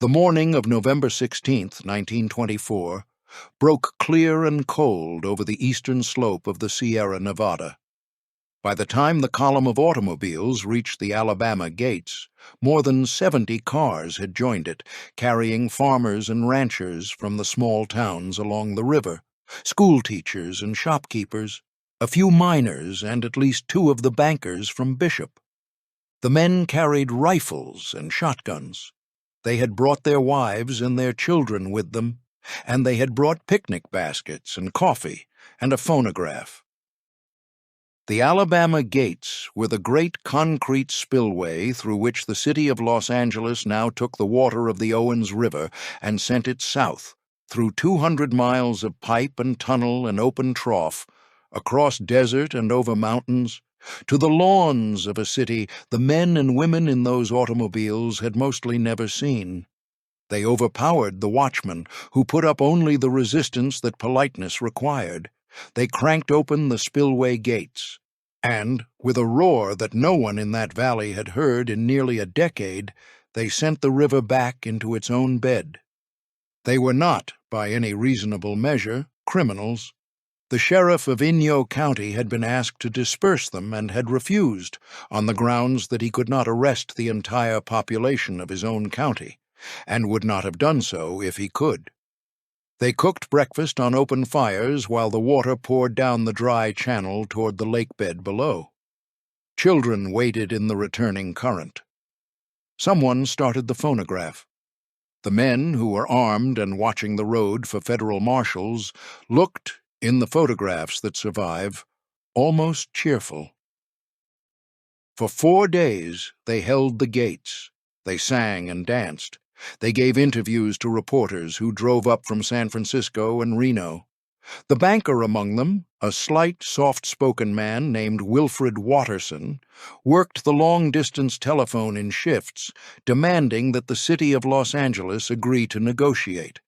The morning of November 16th, 1924, broke clear and cold over the eastern slope of the Sierra Nevada. By the time the column of automobiles reached the Alabama gates, more than 70 cars had joined it, carrying farmers and ranchers from the small towns along the river, school teachers and shopkeepers, a few miners, and at least 2 of the bankers from Bishop. The men carried rifles and shotguns. They had brought their wives and their children with them, and they had brought picnic baskets and coffee and a phonograph. The Alabama gates were the great concrete spillway through which the city of Los Angeles now took the water of the Owens River and sent it south, through 200 miles of pipe and tunnel and open trough, across desert and over mountains, to the lawns of a city the men and women in those automobiles had mostly never seen. They overpowered the watchmen, who put up only the resistance that politeness required. They cranked open the spillway gates, and, with a roar that no one in that valley had heard in nearly a decade, they sent the river back into its own bed. They were not, by any reasonable measure, criminals. The sheriff of Inyo County had been asked to disperse them and had refused, on the grounds that he could not arrest the entire population of his own county, and would not have done so if he could. They cooked breakfast on open fires while the water poured down the dry channel toward the lake bed below. Children waited in the returning current. Someone started the phonograph. The men, who were armed and watching the road for federal marshals, looked, in the photographs that survive, almost cheerful. For 4 days they held the gates. They sang and danced. They gave interviews to reporters who drove up from San Francisco and Reno. The banker among them, a slight, soft-spoken man named Wilfred Watterson, worked the long-distance telephone in shifts, demanding that the city of Los Angeles agree to negotiate.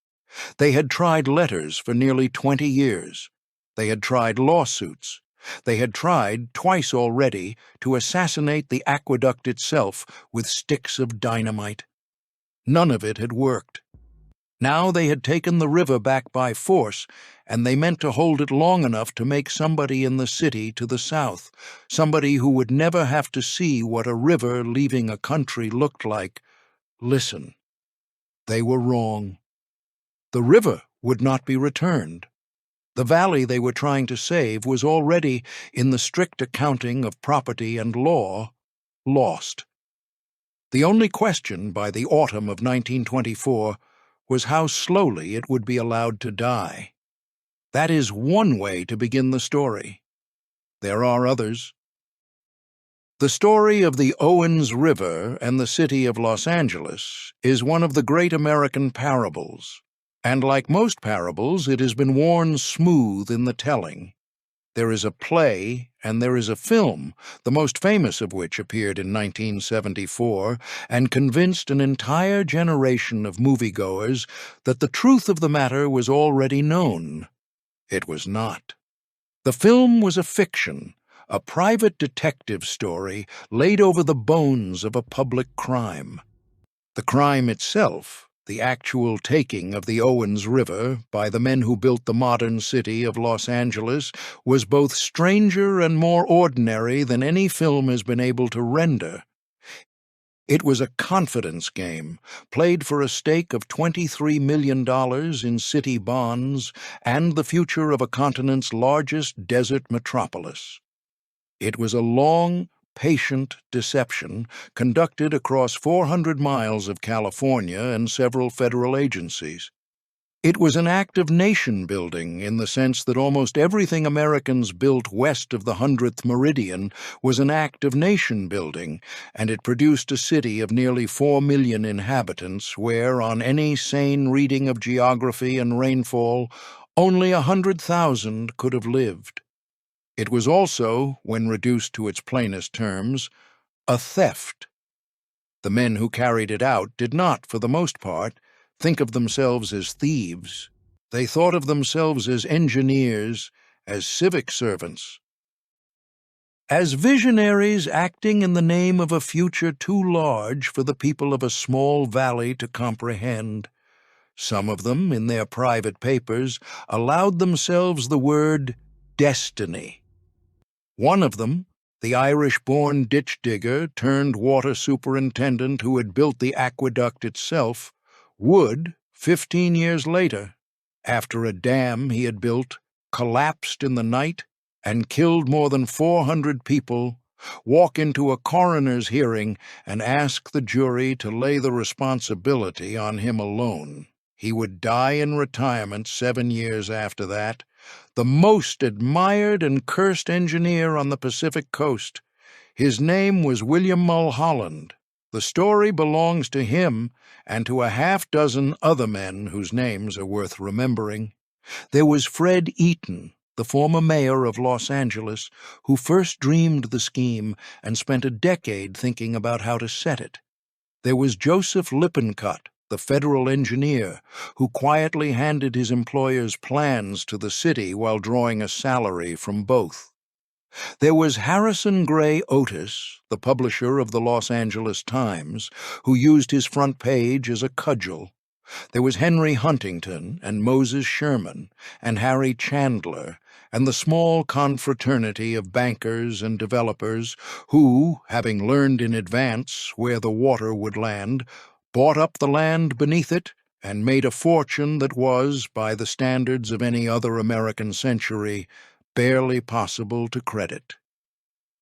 They had tried letters for nearly 20 years. They had tried lawsuits. They had tried, twice already, to assassinate the aqueduct itself with sticks of dynamite. None of it had worked. Now they had taken the river back by force, and they meant to hold it long enough to make somebody in the city to the south, somebody who would never have to see what a river leaving a country looked like, listen. They were wrong. The river would not be returned. The valley they were trying to save was already, in the strict accounting of property and law, lost. The only question by the autumn of 1924 was how slowly it would be allowed to die. That is one way to begin the story. There are others. The story of the Owens River and the city of Los Angeles is one of the great American parables, and like most parables, it has been worn smooth in the telling. There is a play and there is a film, the most famous of which appeared in 1974 and convinced an entire generation of moviegoers that the truth of the matter was already known. It was not. The film was a fiction, a private detective story laid over the bones of a public crime. The crime itself, the actual taking of the Owens River by the men who built the modern city of Los Angeles, was both stranger and more ordinary than any film has been able to render. It was a confidence game, played for a stake of $23 million in city bonds and the future of a continent's largest desert metropolis. It was a long, patient deception conducted across 400 miles of California and several federal agencies. It was an act of nation-building in the sense that almost everything Americans built west of the 100th meridian was an act of nation-building, and it produced a city of nearly 4 million inhabitants where, on any sane reading of geography and rainfall, only 100,000 could have lived. It was also, when reduced to its plainest terms, a theft. The men who carried it out did not, for the most part, think of themselves as thieves. They thought of themselves as engineers, as civic servants. as visionaries acting in the name of a future too large for the people of a small valley to comprehend. Some of them, in their private papers, allowed themselves the word destiny. One of them, the Irish-born ditch digger turned water superintendent who had built the aqueduct itself, would, 15 years later, after a dam he had built collapsed in the night and killed more than 400 people, walk into a coroner's hearing and ask the jury to lay the responsibility on him alone. He would die in retirement 7 years after that, the most admired and cursed engineer on the Pacific coast. His name was William Mulholland. The story belongs to him and to a half-dozen other men whose names are worth remembering. There was Fred Eaton, the former mayor of Los Angeles, who first dreamed the scheme and spent a decade thinking about how to set it. There was Joseph Lippincott, the federal engineer, who quietly handed his employer's plans to the city while drawing a salary from both. There was Harrison Gray Otis, the publisher of the Los Angeles Times, who used his front page as a cudgel. There was Henry Huntington and Moses Sherman and Harry Chandler and the small confraternity of bankers and developers who, having learned in advance where the water would land, bought up the land beneath it and made a fortune that was, by the standards of any other American century, barely possible to credit.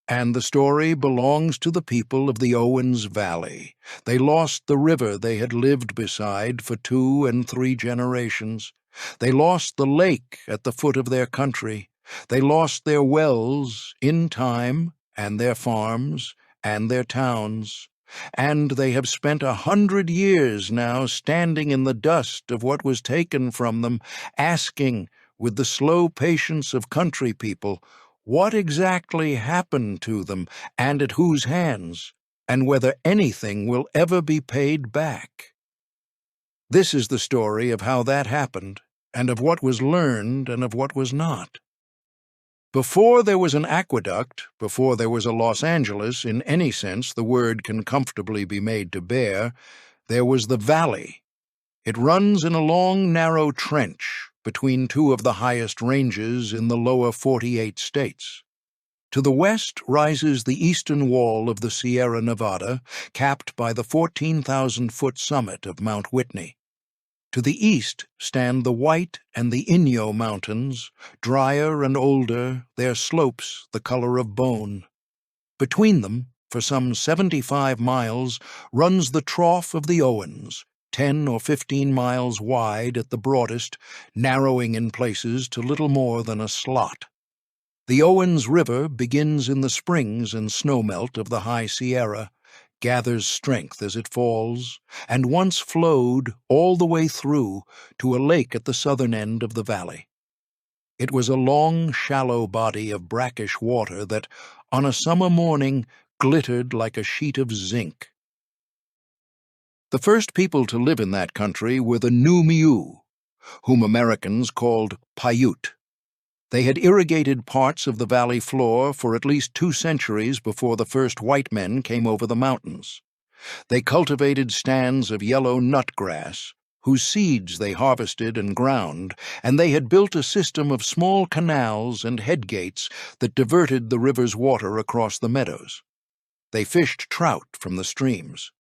And the story belongs to the people of the Owens Valley. They lost the river they had lived beside for 2 and 3 generations. They lost the lake at the foot of their country. They lost their wells in time, and their farms, and their towns. And they have spent 100 years now standing in the dust of what was taken from them, asking, with the slow patience of country people, what exactly happened to them, and at whose hands, and whether anything will ever be paid back. This is the story of how that happened, and of what was learned and of what was not. Before there was an aqueduct, before there was a Los Angeles, in any sense the word can comfortably be made to bear, there was the valley. It runs in a long, narrow trench between 2 of the highest ranges in the lower 48 states. To the west rises the eastern wall of the Sierra Nevada, capped by the 14,000-foot summit of Mount Whitney. To the east stand the White and the Inyo Mountains, drier and older, their slopes the color of bone. Between them, for some 75 miles, runs the trough of the Owens, 10 or 15 miles wide at the broadest, narrowing in places to little more than a slot. The Owens River begins in the springs and snowmelt of the High Sierra, gathers strength as it falls, and once flowed all the way through to a lake at the southern end of the valley. It was a long, shallow body of brackish water that, on a summer morning, glittered like a sheet of zinc. The first people to live in that country were the Numiu, whom Americans called Paiute. They had irrigated parts of the valley floor for at least 2 centuries before the first white men came over the mountains. They cultivated stands of yellow nutgrass, whose seeds they harvested and ground, and they had built a system of small canals and headgates that diverted the river's water across the meadows. They fished trout from the streams.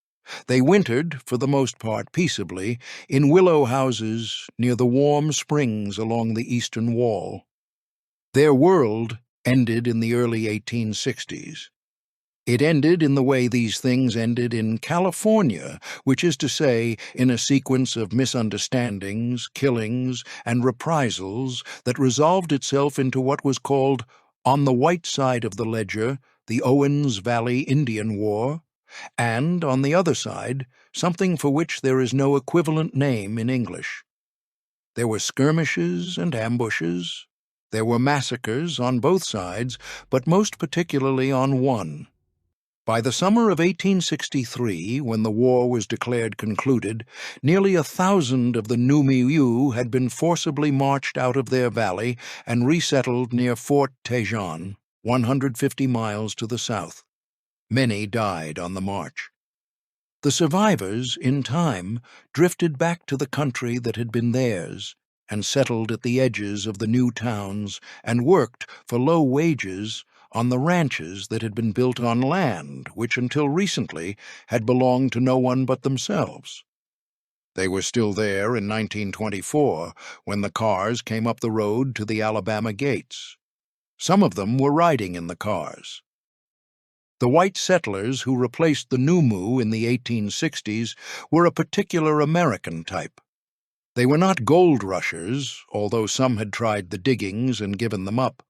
They wintered, for the most part peaceably, in willow houses near the warm springs along the eastern wall. Their world ended in the early 1860s. It ended in the way these things ended in California, which is to say, in a sequence of misunderstandings, killings, and reprisals that resolved itself into what was called, on the white side of the ledger, the Owens Valley Indian War, and, on the other side, something for which there is no equivalent name in English. There were skirmishes and ambushes. There were massacres on both sides, but most particularly on one. By the summer of 1863, when the war was declared concluded, nearly 1,000 of the Numiu had been forcibly marched out of their valley and resettled near Fort Tejon. 150 miles to the south. Many died on the march. The survivors, in time, drifted back to the country that had been theirs and settled at the edges of the new towns and worked for low wages on the ranches that had been built on land which until recently had belonged to no one but themselves. They were still there in 1924 when the cars came up the road to the Alabama gates. Some of them were riding in the cars. The white settlers who replaced the Numu in the 1860s were a particular American type. They were not gold rushers, although some had tried the diggings and given them up.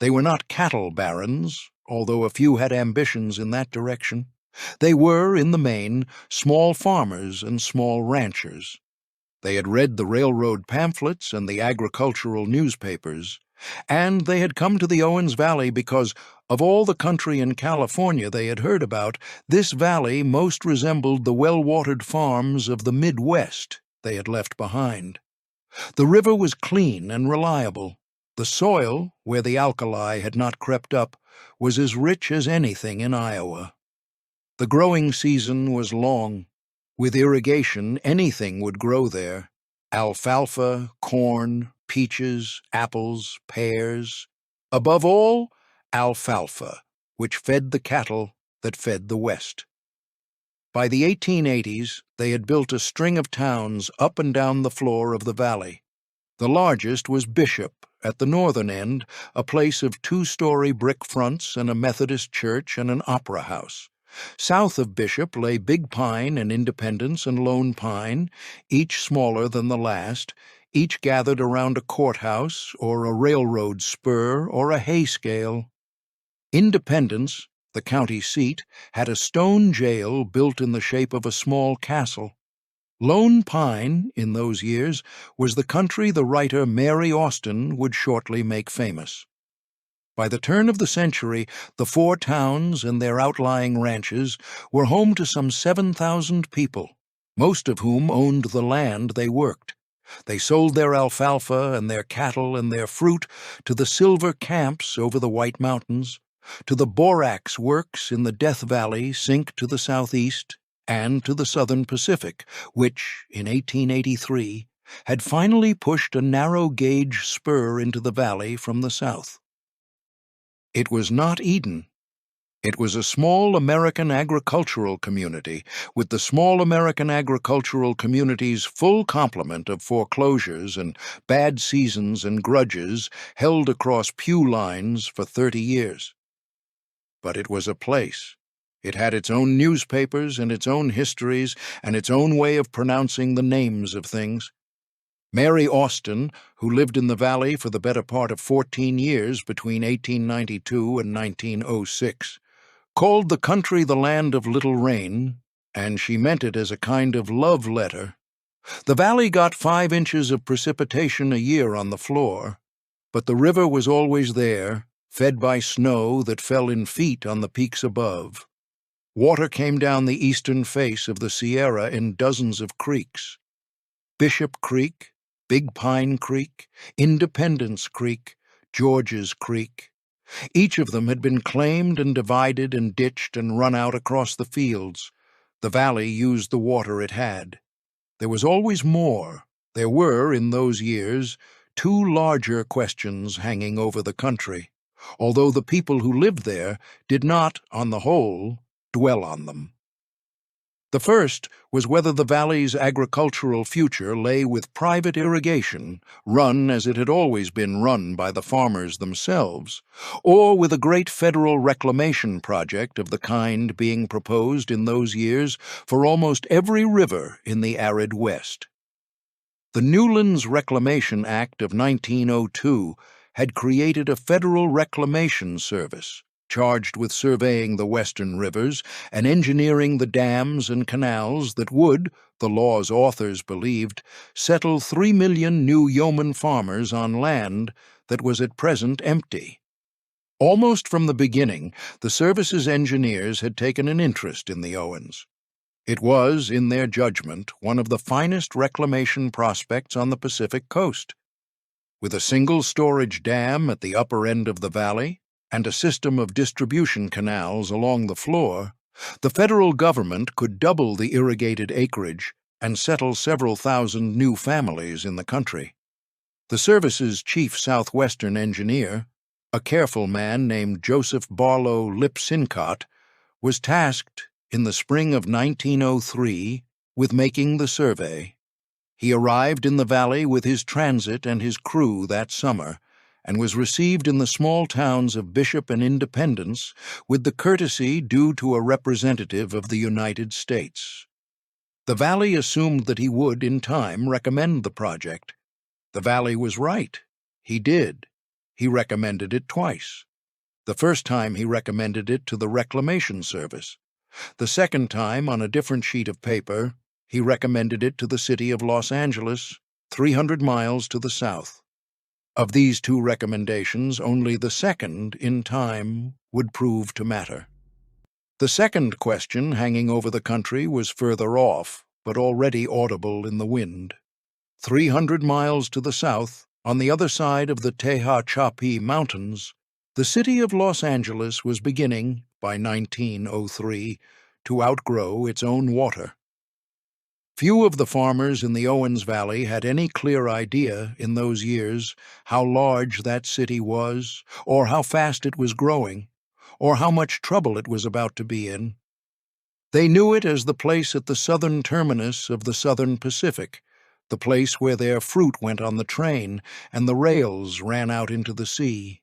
They were not cattle barons, although a few had ambitions in that direction. They were, in the main, small farmers and small ranchers. They had read the railroad pamphlets and the agricultural newspapers, and they had come to the Owens Valley because, of all the country in California they had heard about, this valley most resembled the well-watered farms of the Midwest they had left behind. The river was clean and reliable. The soil, where the alkali had not crept up, was as rich as anything in Iowa. The growing season was long. With irrigation, anything would grow there: alfalfa, corn, peaches, apples, pears. Above all, alfalfa, which fed the cattle that fed the West. By the 1880s, they had built a string of towns up and down the floor of the valley. The largest was Bishop, at the northern end, a place of 2-story brick fronts and a Methodist church and an opera house. South of Bishop lay Big Pine and Independence and Lone Pine, each smaller than the last, each gathered around a courthouse or a railroad spur or a hay scale. Independence, the county seat, had a stone jail built in the shape of a small castle. Lone Pine, in those years, was the country the writer Mary Austin would shortly make famous. By the turn of the century, the 4 towns and their outlying ranches were home to some 7,000 people, most of whom owned the land they worked. They sold their alfalfa and their cattle and their fruit to the silver camps over the White Mountains, to the borax works in the Death Valley sink to the southeast, and to the Southern Pacific, which, in 1883, had finally pushed a narrow-gauge spur into the valley from the south. It was not Eden. It was a small American agricultural community, with the small American agricultural community's full complement of foreclosures and bad seasons and grudges held across pew lines for 30 years. But it was a place. It had its own newspapers and its own histories and its own way of pronouncing the names of things. Mary Austin, who lived in the valley for the better part of 14 years between 1892 and 1906, called the country the land of little rain, and she meant it as a kind of love letter. The valley got 5 inches of precipitation a year on the floor, but the river was always there, fed by snow that fell in feet on the peaks above. Water came down the eastern face of the Sierra in dozens of creeks. Bishop Creek, Big Pine Creek, Independence Creek, George's Creek. Each of them had been claimed and divided and ditched and run out across the fields. The valley used the water it had. There was always more. There were, in those years, 2 larger questions hanging over the country, although the people who lived there did not, on the whole, dwell on them. The first was whether the valley's agricultural future lay with private irrigation, run as it had always been run by the farmers themselves, or with a great federal reclamation project of the kind being proposed in those years for almost every river in the arid West. The Newlands Reclamation Act of 1902 had created a federal reclamation service, charged with surveying the western rivers and engineering the dams and canals that would, the law's authors believed, settle 3 million new yeoman farmers on land that was at present empty. Almost from the beginning, the service's engineers had taken an interest in the Owens. It was, in their judgment, one of the finest reclamation prospects on the Pacific coast. With a single storage dam at the upper end of the valley, and a system of distribution canals along the floor, the federal government could double the irrigated acreage and settle several thousand new families in the country. The service's chief southwestern engineer, a careful man named Joseph Barlow Lipsincott, was tasked in the spring of 1903 with making the survey. He arrived in the valley with his transit and his crew that summer, and was received in the small towns of Bishop and Independence with the courtesy due to a representative of the United States. The valley assumed that he would, in time, recommend the project. The valley was right. He did. He recommended it twice. The first time he recommended it to the Reclamation Service. The second time, on a different sheet of paper, he recommended it to the city of Los Angeles, 300 miles to the south. Of these two recommendations, only the second, in time, would prove to matter. The second question hanging over the country was further off, but already audible in the wind. 300 miles to the south, on the other side of the Tehachapi Mountains, the city of Los Angeles was beginning, by 1903, to outgrow its own water. Few of the farmers in the Owens Valley had any clear idea in those years how large that city was, or how fast it was growing, or how much trouble it was about to be in. They knew it as the place at the southern terminus of the Southern Pacific, the place where their fruit went on the train and the rails ran out into the sea.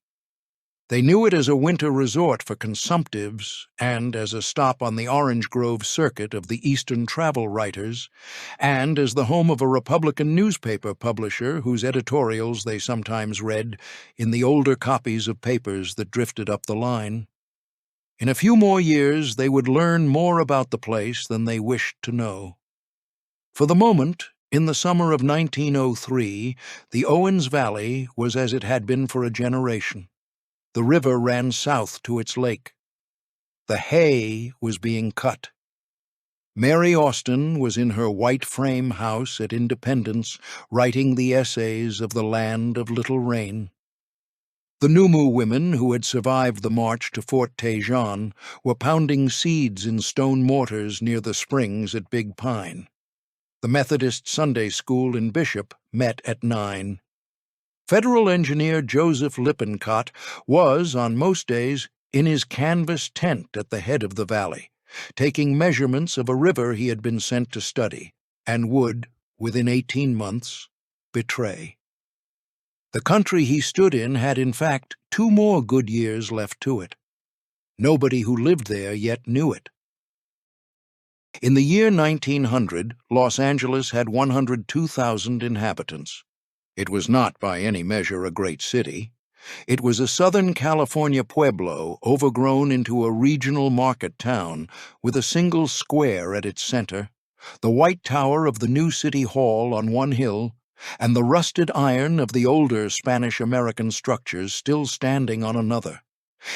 They knew it as a winter resort for consumptives and as a stop on the Orange Grove circuit of the Eastern travel writers, and as the home of a Republican newspaper publisher whose editorials they sometimes read in the older copies of papers that drifted up the line. In a few more years they would learn more about the place than they wished to know. For the moment, in the summer of 1903, the Owens Valley was as it had been for a generation. The river ran south to its lake. The hay was being cut. Mary Austin was in her white frame house at Independence writing the essays of the Land of Little Rain. The Numu women who had survived the march to Fort Tejon were pounding seeds in stone mortars near the springs at Big Pine. The Methodist Sunday School in Bishop met at 9. Federal engineer Joseph Lippincott was, on most days, in his canvas tent at the head of the valley, taking measurements of a river he had been sent to study, and would, within 18 months, betray. The country he stood in had, in fact, 2 more good years left to it. Nobody who lived there yet knew it. In the year 1900, Los Angeles had 102,000 inhabitants. It was not by any measure a great city. It was a Southern California pueblo overgrown into a regional market town with a single square at its center, the white tower of the new city hall on one hill, and the rusted iron of the older Spanish-American structures still standing on another.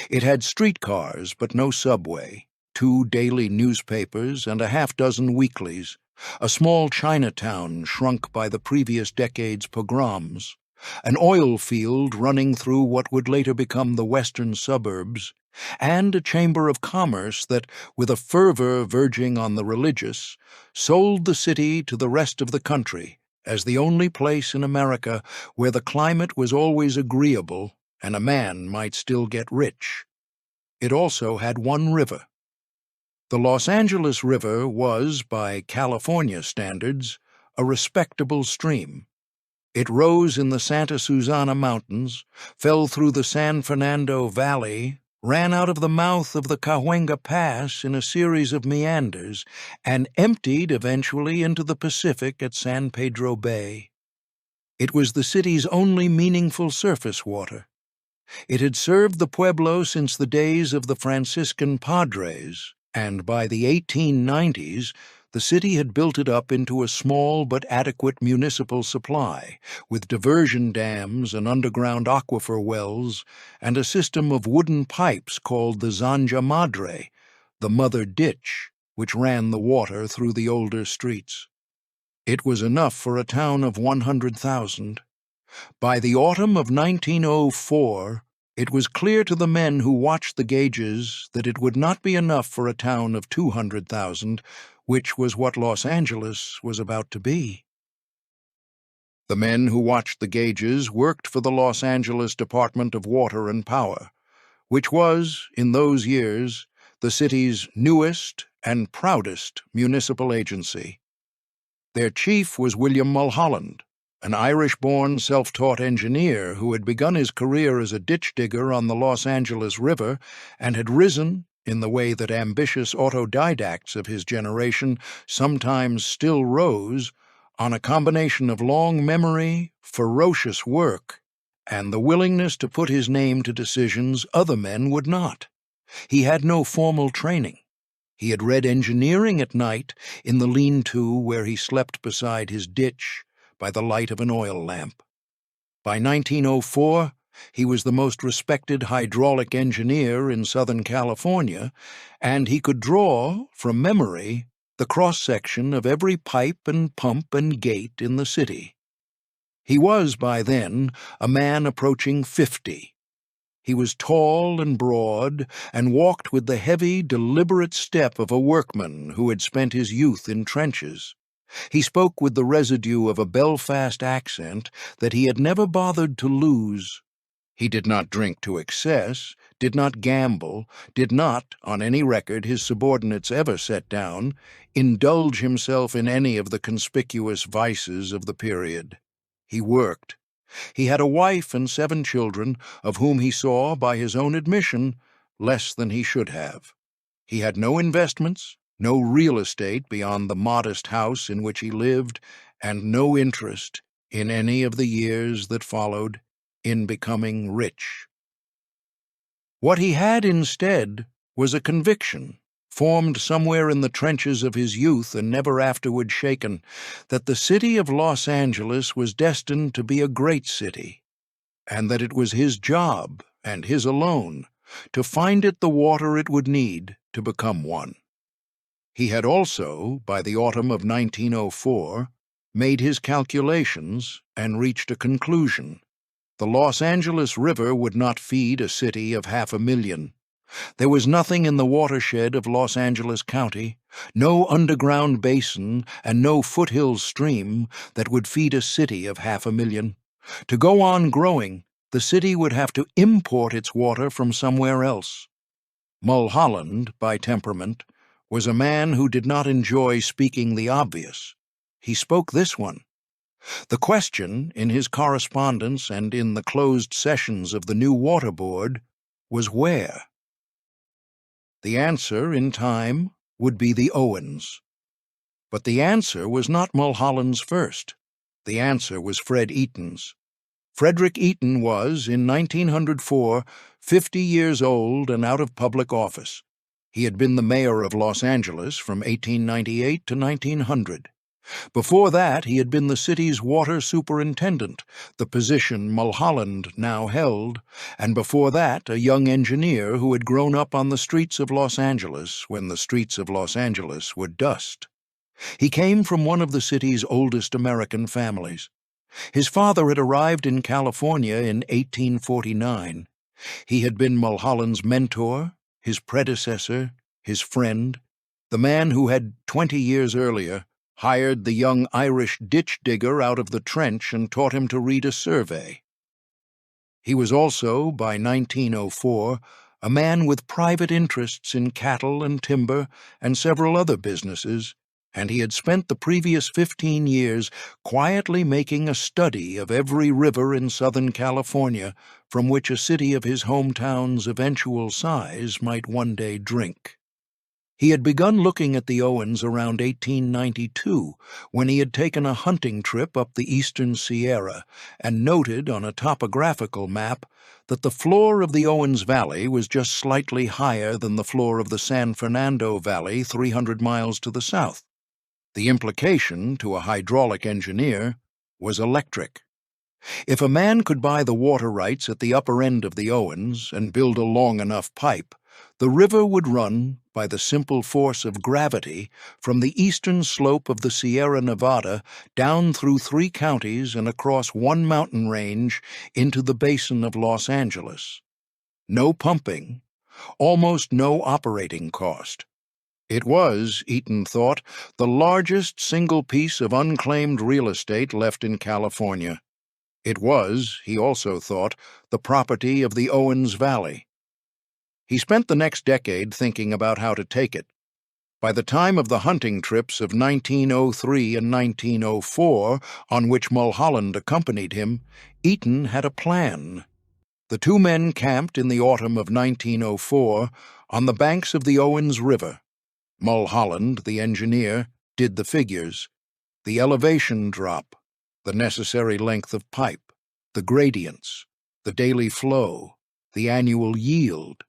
It had streetcars but no subway, 2 daily newspapers and a half-dozen weeklies, a small Chinatown shrunk by the previous decade's pogroms, an oil field running through what would later become the western suburbs, and a chamber of commerce that, with a fervor verging on the religious, sold the city to the rest of the country as the only place in America where the climate was always agreeable and a man might still get rich. It also had one river. The Los Angeles River was, by California standards, a respectable stream. It rose in the Santa Susana Mountains, fell through the San Fernando Valley, ran out of the mouth of the Cahuenga Pass in a series of meanders, and emptied eventually into the Pacific at San Pedro Bay. It was the city's only meaningful surface water. It had served the pueblo since the days of the Franciscan Padres, and by the 1890s, the city had built it up into a small but adequate municipal supply, with diversion dams and underground aquifer wells, and a system of wooden pipes called the Zanja Madre, the mother ditch, which ran the water through the older streets. It was enough for a town of 100,000. By the autumn of 1904, It was clear to the men who watched the gauges that it would not be enough for a town of 200,000, which was what Los Angeles was about to be. The men who watched the gauges worked for the Los Angeles Department of Water and Power, which was, in those years, the city's newest and proudest municipal agency. Their chief was William Mulholland, an Irish-born self-taught engineer who had begun his career as a ditch digger on the Los Angeles River and had risen, in the way that ambitious autodidacts of his generation sometimes still rose, on a combination of long memory, ferocious work, and the willingness to put his name to decisions other men would not. He had no formal training. He had read engineering at night in the lean-to where he slept beside his ditch by the light of an oil lamp. By 1904, he was the most respected hydraulic engineer in Southern California, and he could draw, from memory, the cross-section of every pipe and pump and gate in the city. He was, by then, a man approaching 50. He was tall and broad, and walked with the heavy, deliberate step of a workman who had spent his youth in trenches. He spoke with the residue of a Belfast accent that he had never bothered to lose. He did not drink to excess, did not gamble, did not, on any record his subordinates ever set down, indulge himself in any of the conspicuous vices of the period. He worked. He had a wife and 7 children, of whom he saw, by his own admission, less than he should have. He had no investments, no real estate beyond the modest house in which he lived, and no interest, in any of the years that followed, in becoming rich. What he had instead was a conviction, formed somewhere in the trenches of his youth and never afterward shaken, that the city of Los Angeles was destined to be a great city, and that it was his job, and his alone, to find it the water it would need to become one. He had also, by the autumn of 1904, made his calculations and reached a conclusion. The Los Angeles River would not feed a city of 500,000. There was nothing in the watershed of Los Angeles County, no underground basin and no foothills stream that would feed a city of 500,000. To go on growing, the city would have to import its water from somewhere else. Mulholland, by temperament, was a man who did not enjoy speaking the obvious. He spoke this one. The question, in his correspondence and in the closed sessions of the new water board, was where. The answer, in time, would be the Owens. But the answer was not Mulholland's first. The answer was Fred Eaton's. Frederick Eaton was, in 1904, 50 years old and out of public office. He had been the mayor of Los Angeles from 1898 to 1900. Before that, he had been the city's water superintendent, the position Mulholland now held, and before that, a young engineer who had grown up on the streets of Los Angeles when the streets of Los Angeles were dust. He came from one of the city's oldest American families. His father had arrived in California in 1849. He had been Mulholland's mentor, his predecessor, his friend, the man who had, 20 years earlier, hired the young Irish ditch digger out of the trench and taught him to read a survey. He was also, by 1904, a man with private interests in cattle and timber and several other businesses, and he had spent the previous 15 years quietly making a study of every river in Southern California from which a city of his hometown's eventual size might one day drink. He had begun looking at the Owens around 1892, when he had taken a hunting trip up the eastern Sierra and noted on a topographical map that the floor of the Owens Valley was just slightly higher than the floor of the San Fernando Valley 300 miles to the south. The implication, to a hydraulic engineer, was electric. If a man could buy the water rights at the upper end of the Owens and build a long enough pipe, the river would run, by the simple force of gravity, from the eastern slope of the Sierra Nevada down through 3 counties and across 1 mountain range into the basin of Los Angeles. no pumping, almost no operating cost. It was, Eaton thought, the largest single piece of unclaimed real estate left in California. It was, he also thought, the property of the Owens Valley. He spent the next decade thinking about how to take it. By the time of the hunting trips of 1903 and 1904, on which Mulholland accompanied him, Eaton had a plan. The two men camped in the autumn of 1904 on the banks of the Owens River. Mulholland, the engineer, did the figures: the elevation drop, the necessary length of pipe, the gradients, the daily flow, the annual yield.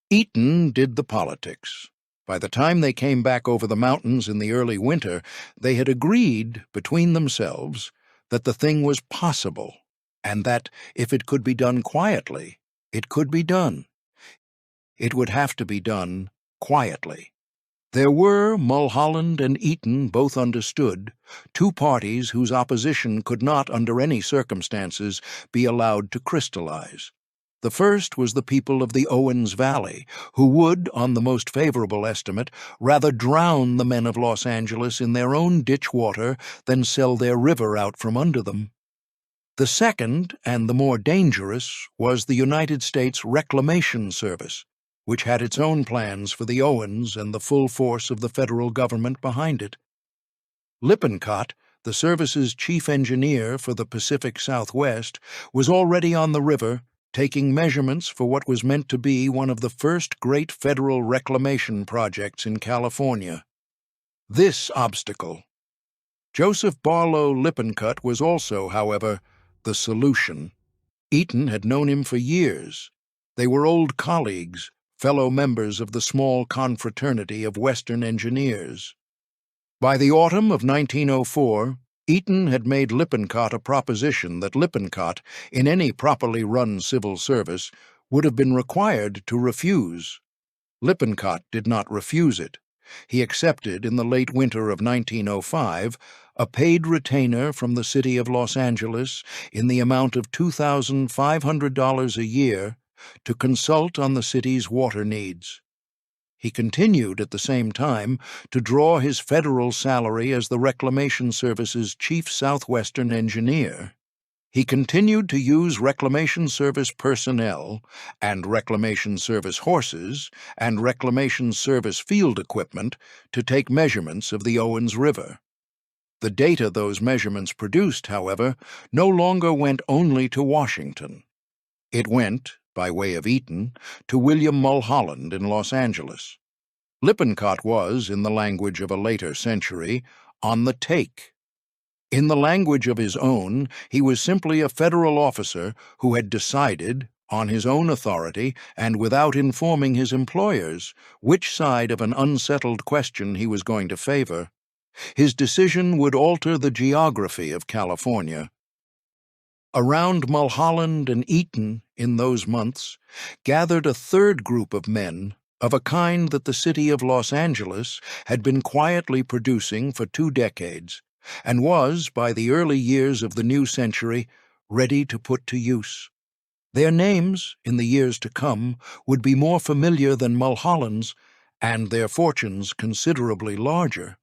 Eaton did the politics. By the time they came back over the mountains in the early winter, they had agreed between themselves that the thing was possible, and that, if it could be done quietly, it could be done. It would have to be done quietly. There were, Mulholland and Eaton both understood, two parties whose opposition could not, under any circumstances, be allowed to crystallize. The first was the people of the Owens Valley, who would, on the most favorable estimate, rather drown the men of Los Angeles in their own ditch water than sell their river out from under them. The second, and the more dangerous, was the United States Reclamation Service, which had its own plans for the Owens and the full force of the federal government behind it. Lippincott, the service's chief engineer for the Pacific Southwest, was already on the river, taking measurements for what was meant to be one of the first great federal reclamation projects in California. This obstacle. Joseph Barlow Lippincott was also, however, the solution. Eaton had known him for years. They were old colleagues, fellow members of the small confraternity of Western engineers. By the autumn of 1904, Eaton had made Lippincott a proposition that Lippincott, in any properly run civil service, would have been required to refuse. Lippincott did not refuse it. He accepted, in the late winter of 1905, a paid retainer from the city of Los Angeles in the amount of $2,500 a year to consult on the city's water needs. He continued at the same time to draw his federal salary as the Reclamation Service's chief southwestern engineer. He continued to use Reclamation Service personnel and Reclamation Service horses and Reclamation Service field equipment to take measurements of the Owens River. The data those measurements produced, however, no longer went only to Washington. It went, by way of Eaton, to William Mulholland in Los Angeles. Lippincott was, in the language of a later century, on the take. In the language of his own, he was simply a federal officer who had decided, on his own authority and without informing his employers, which side of an unsettled question he was going to favor. His decision would alter the geography of California. Around Mulholland and Eaton, in those months, gathered a third group of men of a kind that the city of Los Angeles had been quietly producing for 2 decades, and was, by the early years of the new century, ready to put to use. Their names, in the years to come, would be more familiar than Mulholland's, and their fortunes considerably larger.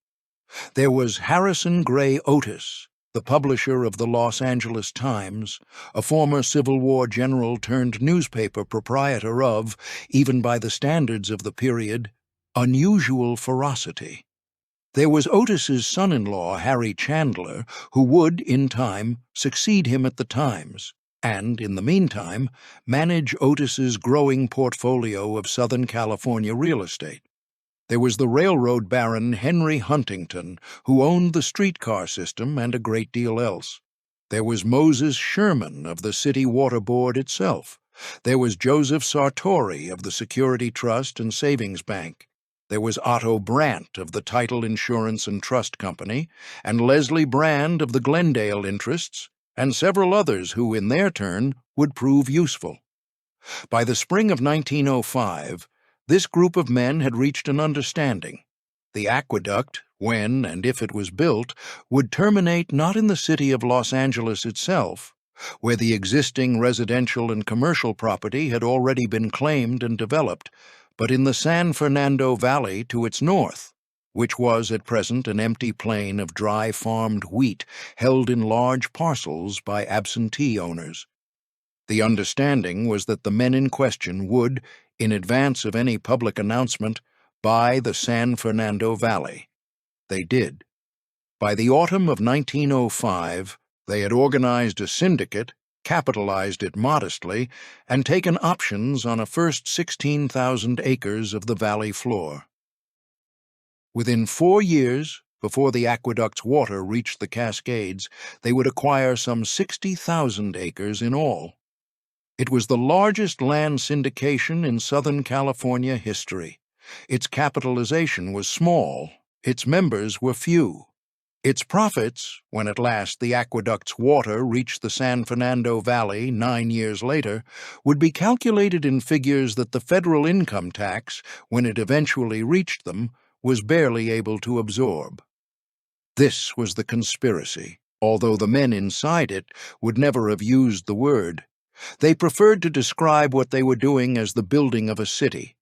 There was Harrison Gray Otis, the publisher of the Los Angeles Times, a former Civil War general turned newspaper proprietor of, even by the standards of the period, unusual ferocity. There was Otis's son-in-law, Harry Chandler, who would, in time, succeed him at the Times, and, in the meantime, manage Otis's growing portfolio of Southern California real estate. There was the railroad baron Henry Huntington, who owned the streetcar system and a great deal else. There was Moses Sherman of the City Water Board itself. There was Joseph Sartori of the Security Trust and Savings Bank. There was Otto Brandt of the Title Insurance and Trust Company, and Leslie Brand of the Glendale interests, and several others who, in their turn, would prove useful. By the spring of 1905, this group of men had reached an understanding. The aqueduct, when and if it was built, would terminate not in the city of Los Angeles itself, where the existing residential and commercial property had already been claimed and developed, but in the San Fernando Valley to its north, which was at present an empty plain of dry farmed wheat held in large parcels by absentee owners. The understanding was that the men in question would, in advance of any public announcement, buy the San Fernando Valley. They did. By the autumn of 1905, they had organized a syndicate, capitalized it modestly, and taken options on a first 16,000 acres of the valley floor. Within 4 years, before the aqueduct's water reached the Cascades, they would acquire some 60,000 acres in all. It was the largest land syndication in Southern California history. Its capitalization was small, its members were few. Its profits, when at last the aqueduct's water reached the San Fernando Valley 9 years later, would be calculated in figures that the federal income tax, when it eventually reached them, was barely able to absorb. This was the conspiracy, although the men inside it would never have used the word. They preferred to describe what they were doing as the building of a city.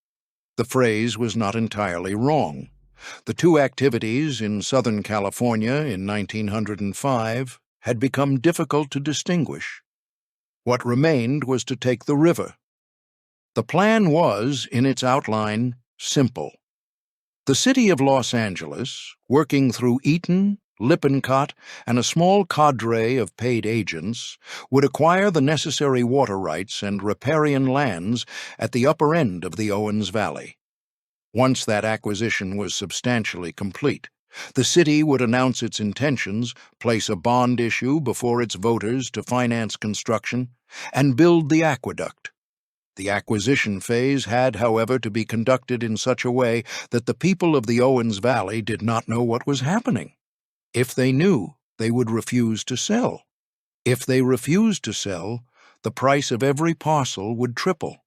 The phrase was not entirely wrong. The two activities in Southern California in 1905 had become difficult to distinguish. What remained was to take the river. The plan was, in its outline, simple. The city of Los Angeles, working through Eaton, Lippincott, and a small cadre of paid agents, would acquire the necessary water rights and riparian lands at the upper end of the Owens Valley. Once that acquisition was substantially complete, the city would announce its intentions, place a bond issue before its voters to finance construction, and build the aqueduct. The acquisition phase had, however, to be conducted in such a way that the people of the Owens Valley did not know what was happening. If they knew, they would refuse to sell. If they refused to sell, the price of every parcel would triple.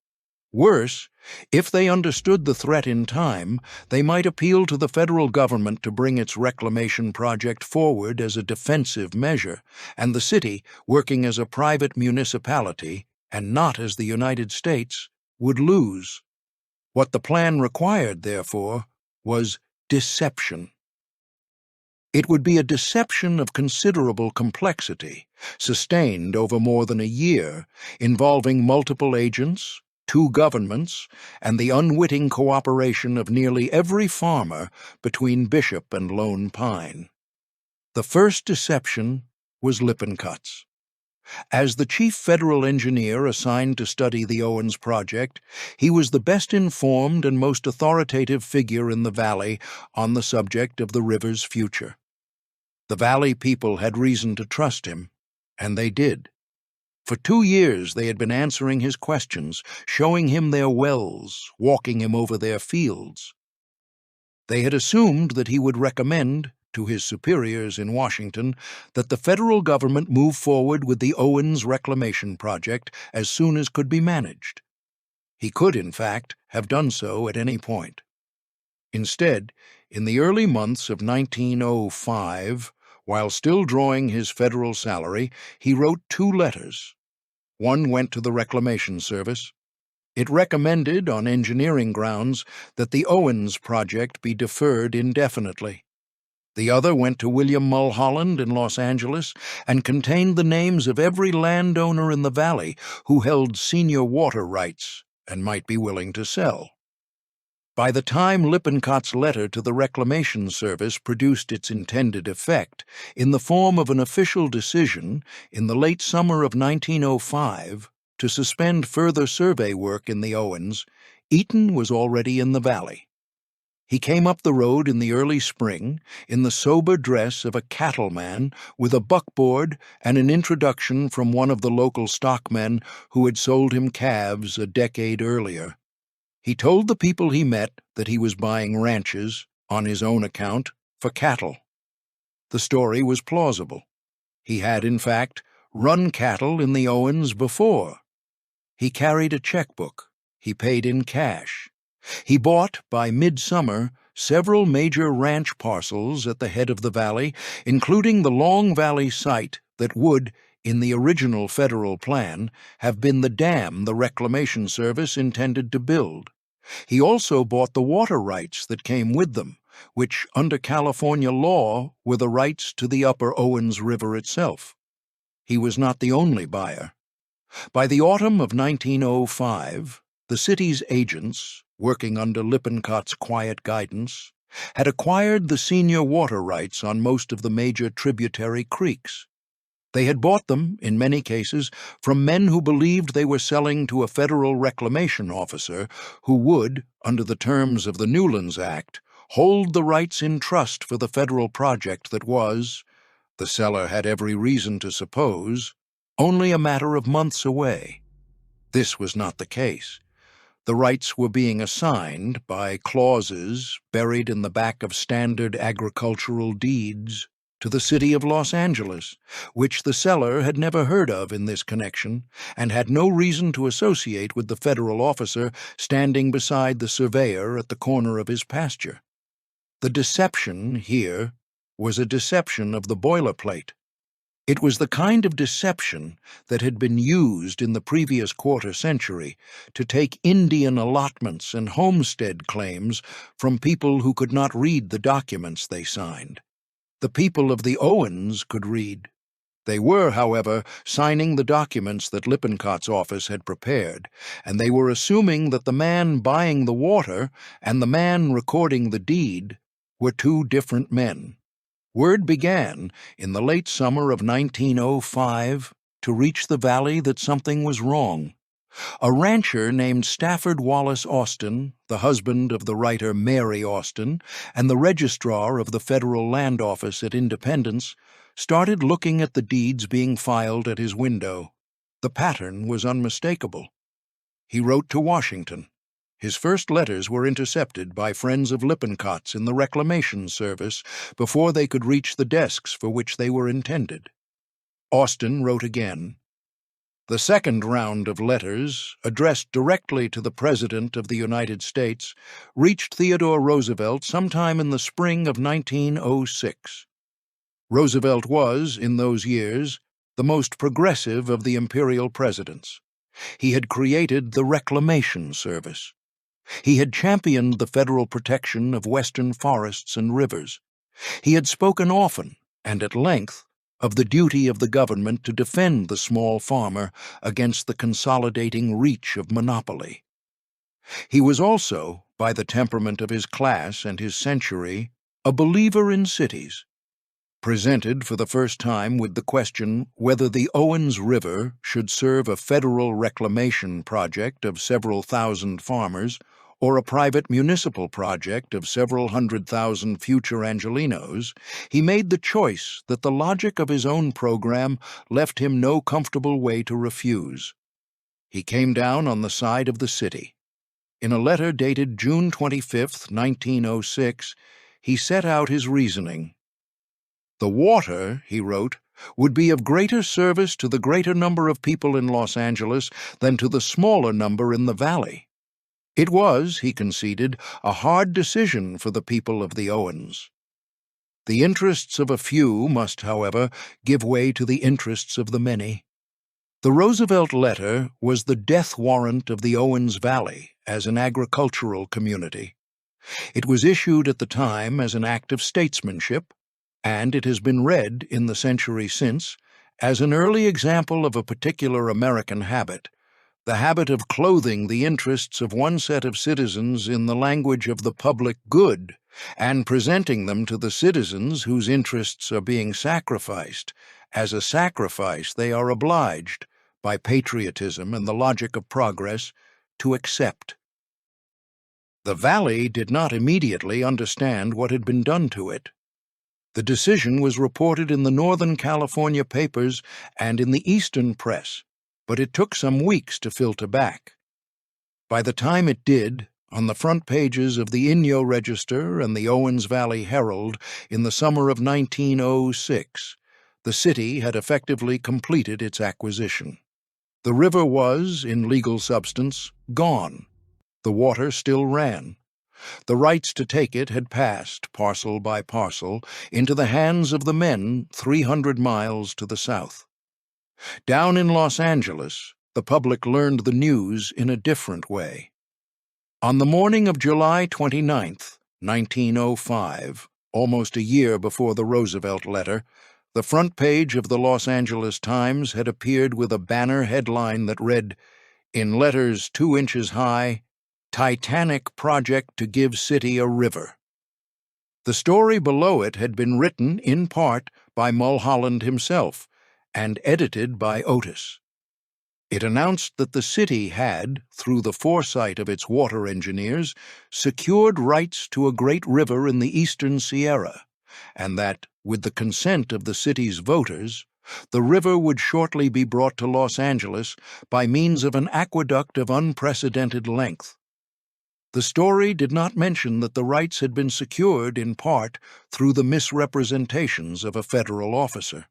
Worse, if they understood the threat in time, they might appeal to the federal government to bring its reclamation project forward as a defensive measure, and the city, working as a private municipality, and not as the United States, would lose. What the plan required, therefore, was deception. It would be a deception of considerable complexity, sustained over more than a year, involving multiple agents, 2 governments, and the unwitting cooperation of nearly every farmer between Bishop and Lone Pine. The first deception was Lippincott's. As the chief federal engineer assigned to study the Owens project, he was the best informed and most authoritative figure in the valley on the subject of the river's future. The valley people had reason to trust him, and they did. For 2 years they had been answering his questions, showing him their wells, walking him over their fields. They had assumed that he would recommend, to his superiors in Washington, that the federal government move forward with the Owens reclamation project as soon as could be managed. He could, in fact, have done so at any point. Instead, in the early months of 1905, while still drawing his federal salary, he wrote 2 letters. One went to the Reclamation Service. It recommended, on engineering grounds, that the Owens project be deferred indefinitely. The other went to William Mulholland in Los Angeles and contained the names of every landowner in the valley who held senior water rights and might be willing to sell. By the time Lippincott's letter to the Reclamation Service produced its intended effect, in the form of an official decision, in the late summer of 1905, to suspend further survey work in the Owens, Eaton was already in the valley. He came up the road in the early spring, in the sober dress of a cattleman, with a buckboard and an introduction from one of the local stockmen who had sold him calves a decade earlier. He told the people he met that he was buying ranches, on his own account, for cattle. The story was plausible. He had, in fact, run cattle in the Owens before. He carried a checkbook. He paid in cash. He bought, by midsummer, several major ranch parcels at the head of the valley, including the Long Valley site that would, in the original federal plan have been the dam the Reclamation Service intended to build. He also bought the water rights that came with them, which, under California law, were the rights to the upper Owens River itself. He was not the only buyer. By the autumn of 1905, the city's agents, working under Lippincott's quiet guidance, had acquired the senior water rights on most of the major tributary creeks. They had bought them, in many cases, from men who believed they were selling to a federal reclamation officer who would, under the terms of the Newlands Act, hold the rights in trust for the federal project that was, the seller had every reason to suppose, only a matter of months away. This was not the case. The rights were being assigned by clauses buried in the back of standard agricultural deeds to the city of Los Angeles, which the seller had never heard of in this connection and had no reason to associate with the federal officer standing beside the surveyor at the corner of his pasture. The deception here was a deception of the boilerplate. It was the kind of deception that had been used in the previous quarter century to take Indian allotments and homestead claims from people who could not read the documents they signed. The people of the Owens could read. They were, however, signing the documents that Lippincott's office had prepared, and they were assuming that the man buying the water and the man recording the deed were two different men. Word began, in the late summer of 1905, to reach the valley that something was wrong. A rancher named Stafford Wallace Austin, the husband of the writer Mary Austin, and the registrar of the Federal Land Office at Independence, started looking at the deeds being filed at his window. The pattern was unmistakable. He wrote to Washington. His first letters were intercepted by friends of Lippincott's in the Reclamation Service before they could reach the desks for which they were intended. Austin wrote again. The second round of letters, addressed directly to the President of the United States, reached Theodore Roosevelt sometime in the spring of 1906. Roosevelt was, in those years, the most progressive of the imperial presidents. He had created the Reclamation Service. He had championed the federal protection of western forests and rivers. He had spoken often, and at length, of the duty of the government to defend the small farmer against the consolidating reach of monopoly. He was also, by the temperament of his class and his century, a believer in cities. Presented for the first time with the question whether the Owens River should serve a federal reclamation project of several thousand farmers or a private municipal project of several 100,000 future Angelenos, he made the choice that the logic of his own program left him no comfortable way to refuse. He came down on the side of the city. In a letter dated June 25, 1906, he set out his reasoning. The water, he wrote, would be of greater service to the greater number of people in Los Angeles than to the smaller number in the valley. It was, he conceded, a hard decision for the people of the Owens. The interests of a few must, however, give way to the interests of the many. The Roosevelt letter was the death warrant of the Owens Valley as an agricultural community. It was issued at the time as an act of statesmanship, and it has been read, in the century since, as an early example of a particular American habit, the habit of clothing the interests of one set of citizens in the language of the public good, and presenting them to the citizens whose interests are being sacrificed, as a sacrifice they are obliged, by patriotism and the logic of progress, to accept. The valley did not immediately understand what had been done to it. The decision was reported in the Northern California papers and in the Eastern press, but it took some weeks to filter back. By the time it did, on the front pages of the Inyo Register and the Owens Valley Herald in the summer of 1906, the city had effectively completed its acquisition. The river was, in legal substance, gone. The water still ran. The rights to take it had passed, parcel by parcel, into the hands of the men 300 miles to the south. Down in Los Angeles, the public learned the news in a different way. On the morning of July 29th, 1905, almost a year before the Roosevelt letter, the front page of the Los Angeles Times had appeared with a banner headline that read, in letters 2 inches high, "Titanic Project to Give City a River." The story below it had been written, in part, by Mulholland himself and edited by Otis. It announced that the city had, through the foresight of its water engineers, secured rights to a great river in the eastern Sierra, and that, with the consent of the city's voters, the river would shortly be brought to Los Angeles by means of an aqueduct of unprecedented length. The story did not mention that the rights had been secured in part through the misrepresentations of a federal officer.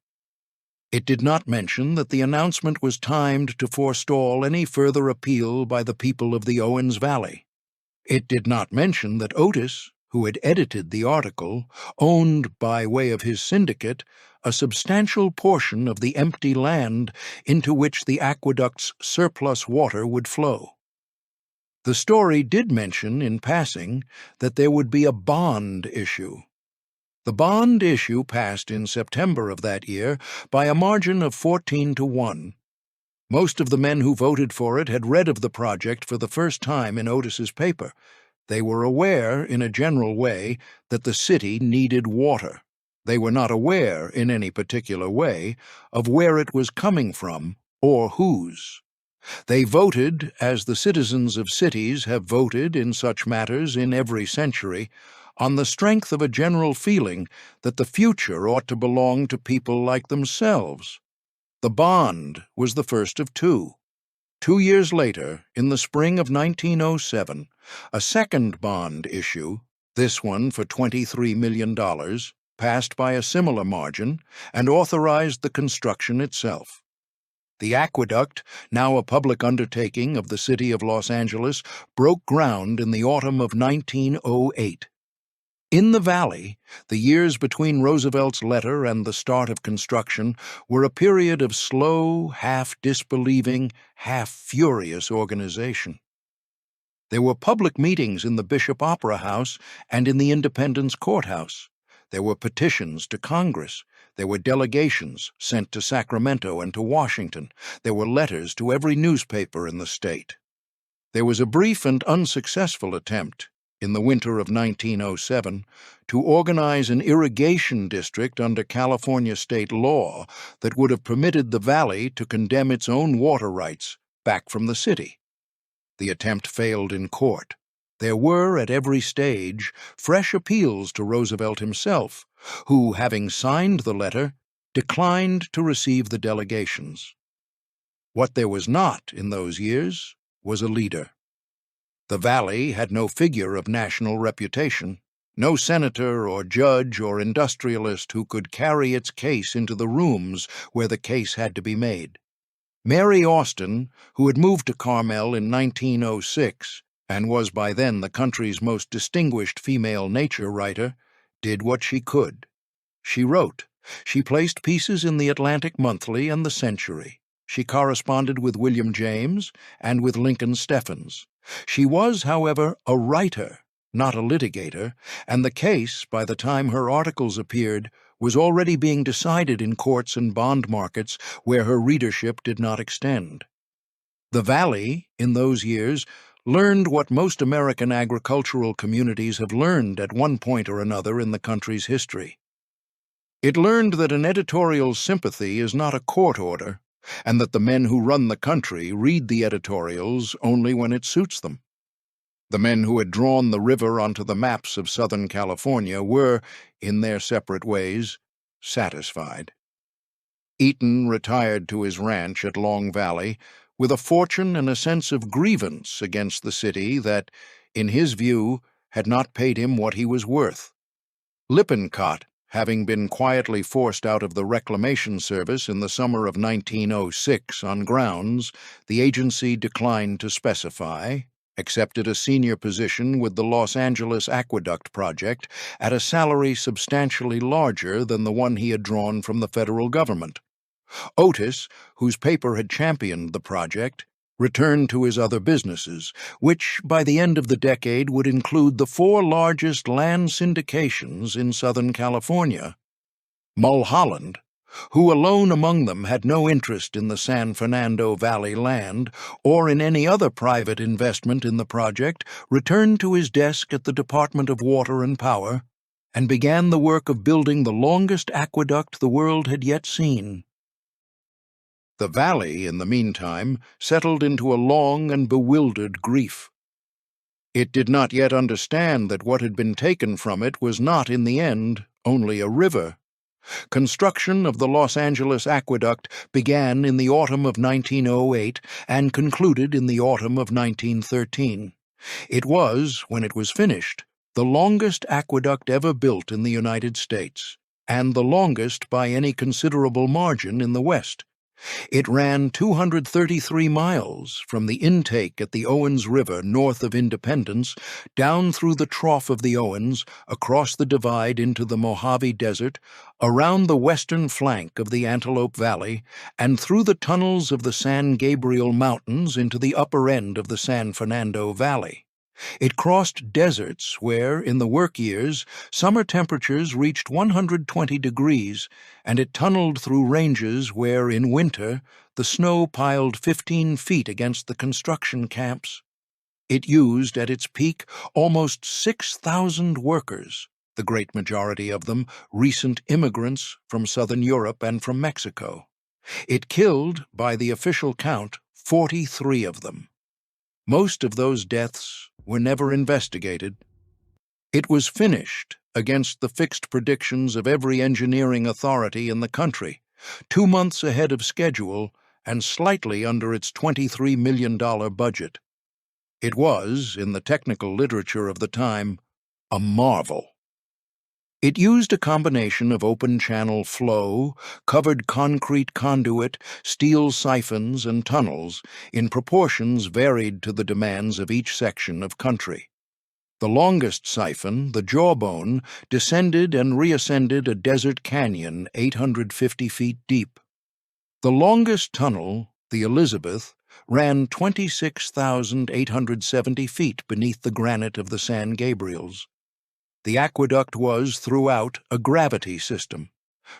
It did not mention that the announcement was timed to forestall any further appeal by the people of the Owens Valley. It did not mention that Otis, who had edited the article, owned, by way of his syndicate, a substantial portion of the empty land into which the aqueduct's surplus water would flow. The story did mention, in passing, that there would be a bond issue. The bond issue passed in September of that year by a margin of 14-1. Most of the men who voted for it had read of the project for the first time in Otis's paper. They were aware, in a general way, that the city needed water. They were not aware, in any particular way, of where it was coming from or whose. They voted, as the citizens of cities have voted in such matters in every century, on the strength of a general feeling that the future ought to belong to people like themselves. The bond was the first of two. 2 years later, in the spring of 1907, a second bond issue, this one for $23 million, passed by a similar margin and authorized the construction itself. The aqueduct, now a public undertaking of the city of Los Angeles, broke ground in the autumn of 1908. In the valley, the years between Roosevelt's letter and the start of construction were a period of slow, half-disbelieving, half-furious organization. There were public meetings in the Bishop Opera House and in the Independence Courthouse. There were petitions to Congress. There were delegations sent to Sacramento and to Washington. There were letters to every newspaper in the state. There was a brief and unsuccessful attempt, in the winter of 1907, to organize an irrigation district under California state law that would have permitted the valley to condemn its own water rights back from the city. The attempt failed in court. There were, at every stage, fresh appeals to Roosevelt himself, who, having signed the letter, declined to receive the delegations. What there was not in those years was a leader. The valley had no figure of national reputation, no senator or judge or industrialist who could carry its case into the rooms where the case had to be made. Mary Austin, who had moved to Carmel in 1906 and was by then the country's most distinguished female nature writer, did what she could. She wrote. She placed pieces in the Atlantic Monthly and the Century. She corresponded with William James and with Lincoln Steffens. She was, however, a writer, not a litigator, and the case, by the time her articles appeared, was already being decided in courts and bond markets where her readership did not extend. The Valley, in those years, learned what most American agricultural communities have learned at one point or another in the country's history. It learned that an editorial sympathy is not a court order, and that the men who run the country read the editorials only when it suits them. The men who had drawn the river onto the maps of Southern California were, in their separate ways, satisfied. Eaton retired to his ranch at Long Valley with a fortune and a sense of grievance against the city that, in his view, had not paid him what he was worth. Lippincott, having been quietly forced out of the Reclamation Service in the summer of 1906 on grounds the agency declined to specify, accepted a senior position with the Los Angeles Aqueduct Project at a salary substantially larger than the one he had drawn from the federal government. Otis, whose paper had championed the project, returned to his other businesses, which by the end of the decade would include the four largest land syndications in Southern California. Mulholland, who alone among them had no interest in the San Fernando Valley land or in any other private investment in the project, returned to his desk at the Department of Water and Power and began the work of building the longest aqueduct the world had yet seen. The valley, in the meantime, settled into a long and bewildered grief. It did not yet understand that what had been taken from it was not, in the end, only a river. Construction of the Los Angeles Aqueduct began in the autumn of 1908 and concluded in the autumn of 1913. It was, when it was finished, the longest aqueduct ever built in the United States, and the longest by any considerable margin in the West. It ran 233 miles from the intake at the Owens River north of Independence, down through the trough of the Owens, across the divide into the Mojave Desert, around the western flank of the Antelope Valley, and through the tunnels of the San Gabriel Mountains into the upper end of the San Fernando Valley. It crossed deserts where, in the work years, summer temperatures reached 120 degrees, and it tunneled through ranges where, in winter, the snow piled 15 feet against the construction camps. It used, at its peak, almost 6,000 workers, the great majority of them recent immigrants from southern Europe and from Mexico. It killed, by the official count, 43 of them. Most of those deaths were never investigated. It was finished against the fixed predictions of every engineering authority in the country, 2 months ahead of schedule and slightly under its $23 million budget. It was, in the technical literature of the time, a marvel. It used a combination of open-channel flow, covered concrete conduit, steel siphons, and tunnels in proportions varied to the demands of each section of country. The longest siphon, the Jawbone, descended and reascended a desert canyon 850 feet deep. The longest tunnel, the Elizabeth, ran 26,870 feet beneath the granite of the San Gabriels. The aqueduct was, throughout, a gravity system.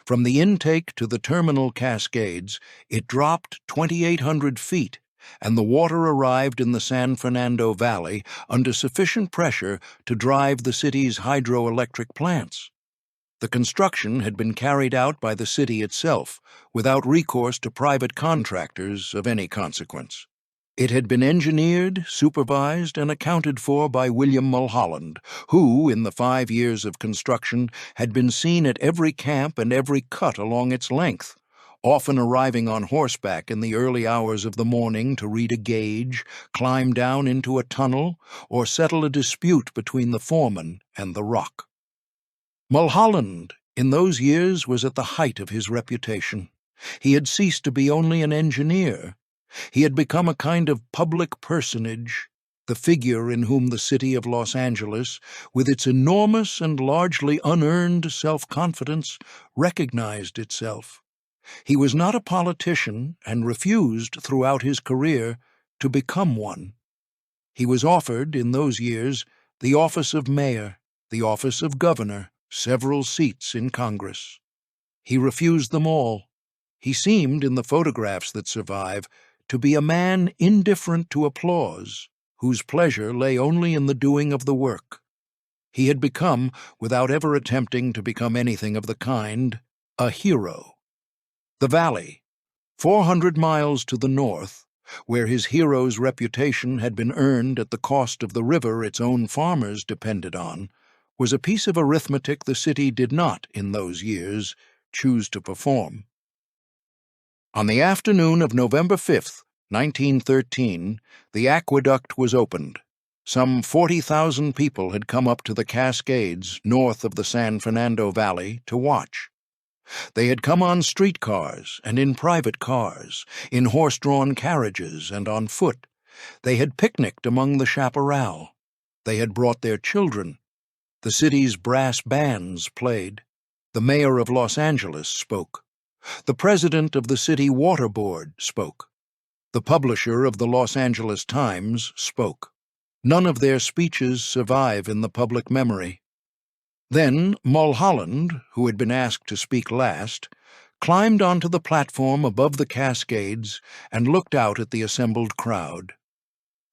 From the intake to the terminal cascades, it dropped 2,800 feet, and the water arrived in the San Fernando Valley under sufficient pressure to drive the city's hydroelectric plants. The construction had been carried out by the city itself, without recourse to private contractors of any consequence. It had been engineered, supervised, and accounted for by William Mulholland, who, in the 5 years of construction, had been seen at every camp and every cut along its length, often arriving on horseback in the early hours of the morning to read a gauge, climb down into a tunnel, or settle a dispute between the foreman and the rock. Mulholland, in those years, was at the height of his reputation. He had ceased to be only an engineer. He had become a kind of public personage, the figure in whom the city of Los Angeles, with its enormous and largely unearned self-confidence, recognized itself. He was not a politician and refused, throughout his career, to become one. He was offered, in those years, the office of mayor, the office of governor, several seats in Congress. He refused them all. He seemed, in the photographs that survive, to be a man indifferent to applause, whose pleasure lay only in the doing of the work. He had become, without ever attempting to become anything of the kind, a hero. The valley, 400 miles to the north, where his hero's reputation had been earned at the cost of the river its own farmers depended on, was a piece of arithmetic the city did not, in those years, choose to perform. On the afternoon of November 5, 1913, the aqueduct was opened. Some 40,000 people had come up to the Cascades north of the San Fernando Valley to watch. They had come on streetcars and in private cars, in horse-drawn carriages and on foot. They had picnicked among the chaparral. They had brought their children. The city's brass bands played. The mayor of Los Angeles spoke. The president of the city water board spoke. The publisher of the Los Angeles Times spoke. None of their speeches survive in the public memory. Then Mulholland, who had been asked to speak last, climbed onto the platform above the Cascades and looked out at the assembled crowd.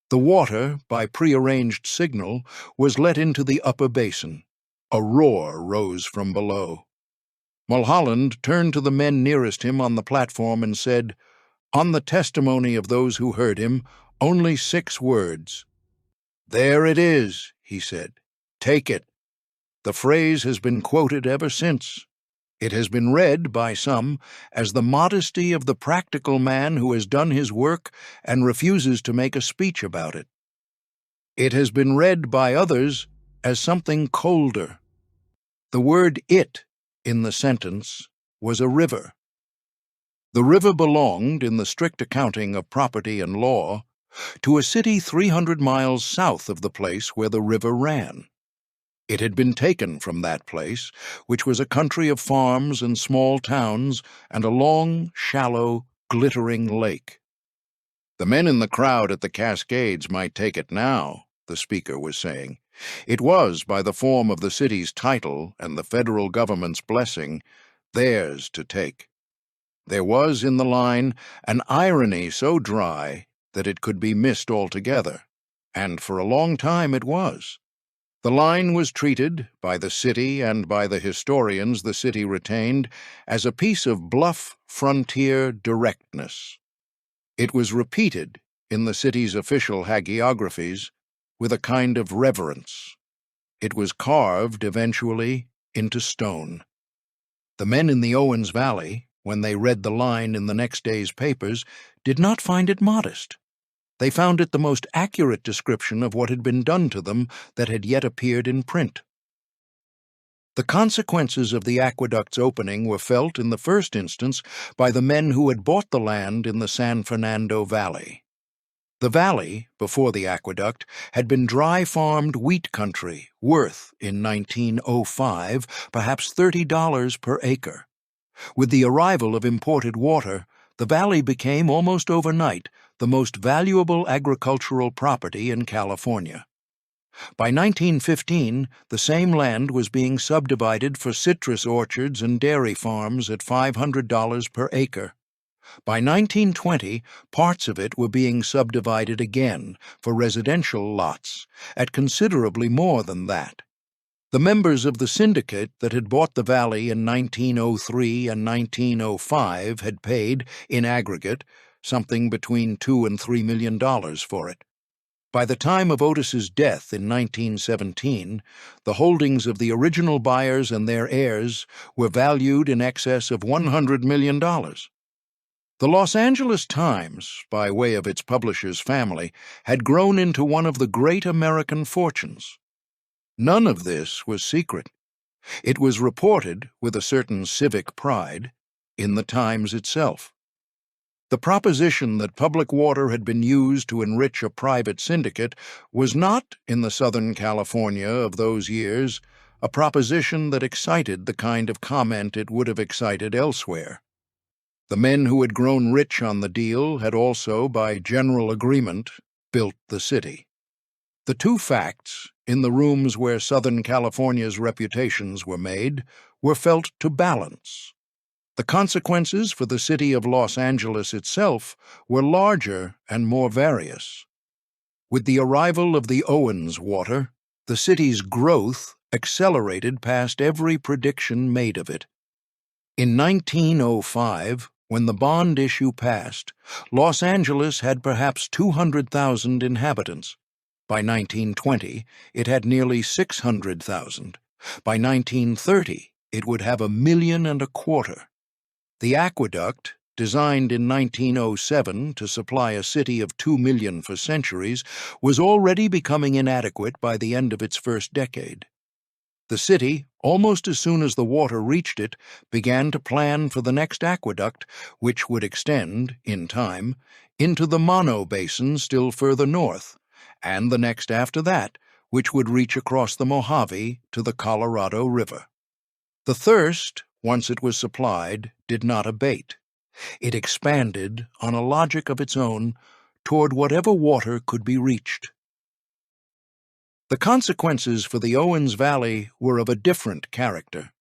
The water, by prearranged signal, was let into the upper basin. A roar rose from below. Mulholland turned to the men nearest him on the platform and said, on the testimony of those who heard him, only 6 words. "There it is," he said. "Take it." The phrase has been quoted ever since. It has been read by some as the modesty of the practical man who has done his work and refuses to make a speech about it. It has been read by others as something colder. The word "it" in the sentence was a river. The river belonged, in the strict accounting of property and law, to a city 300 miles south of the place where the river ran. It had been taken from that place, which was a country of farms and small towns and a long, shallow, glittering lake. The men in the crowd at the Cascades might take it now, the speaker was saying. It was, by the form of the city's title and the federal government's blessing, theirs to take. There was in the line an irony so dry that it could be missed altogether, and for a long time it was. The line was treated, by the city and by the historians the city retained, as a piece of bluff frontier directness. It was repeated, in the city's official hagiographies, with a kind of reverence. It was carved, eventually, into stone. The men in the Owens Valley, when they read the line in the next day's papers, did not find it modest. They found it the most accurate description of what had been done to them that had yet appeared in print. The consequences of the aqueduct's opening were felt in the first instance by the men who had bought the land in the San Fernando Valley. The valley, before the aqueduct, had been dry-farmed wheat country, worth, in 1905, perhaps $30 per acre. With the arrival of imported water, the valley became, almost overnight, the most valuable agricultural property in California. By 1915, the same land was being subdivided for citrus orchards and dairy farms at $500 per acre. By 1920, parts of it were being subdivided again for residential lots at considerably more than that. The members of the syndicate that had bought the valley in 1903 and 1905 had paid, in aggregate, something between $2 and $3 million for it. By the time of Otis's death in 1917, the holdings of the original buyers and their heirs were valued in excess of $100 million. The Los Angeles Times, by way of its publisher's family, had grown into one of the great American fortunes. None of this was secret. It was reported, with a certain civic pride, in the Times itself. The proposition that public water had been used to enrich a private syndicate was not, in the Southern California of those years, a proposition that excited the kind of comment it would have excited elsewhere. The men who had grown rich on the deal had also, by general agreement, built the city. The two facts, in the rooms where Southern California's reputations were made, were felt to balance. The consequences for the city of Los Angeles itself were larger and more various. With the arrival of the Owens water, the city's growth accelerated past every prediction made of it. In 1905, when the bond issue passed, Los Angeles had perhaps 200,000 inhabitants. By 1920, it had nearly 600,000. By 1930, it would have 1.25 million. The aqueduct, designed in 1907 to supply a city of 2 million for centuries, was already becoming inadequate by the end of its first decade. The city, almost as soon as the water reached it, began to plan for the next aqueduct, which would extend, in time, into the Mono Basin still further north, and the next after that, which would reach across the Mojave to the Colorado River. The thirst, once it was supplied, did not abate. It expanded on a logic of its own toward whatever water could be reached. The consequences for the Owens Valley were of a different character.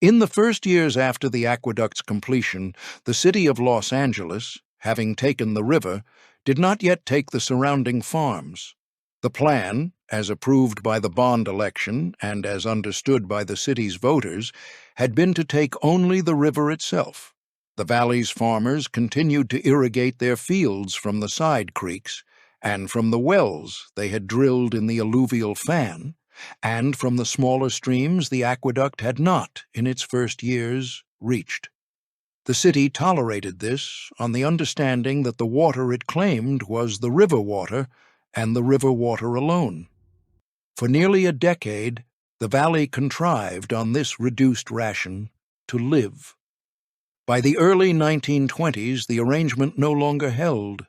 In the first years after the aqueduct's completion, the city of Los Angeles, having taken the river, did not yet take the surrounding farms. The plan, as approved by the bond election and as understood by the city's voters, had been to take only the river itself. The valley's farmers continued to irrigate their fields from the side creeks, and from the wells they had drilled in the alluvial fan, and from the smaller streams the aqueduct had not, in its first years, reached. The city tolerated this on the understanding that the water it claimed was the river water, and the river water alone. For nearly a decade, the valley contrived on this reduced ration to live. By the early 1920s, the arrangement no longer held.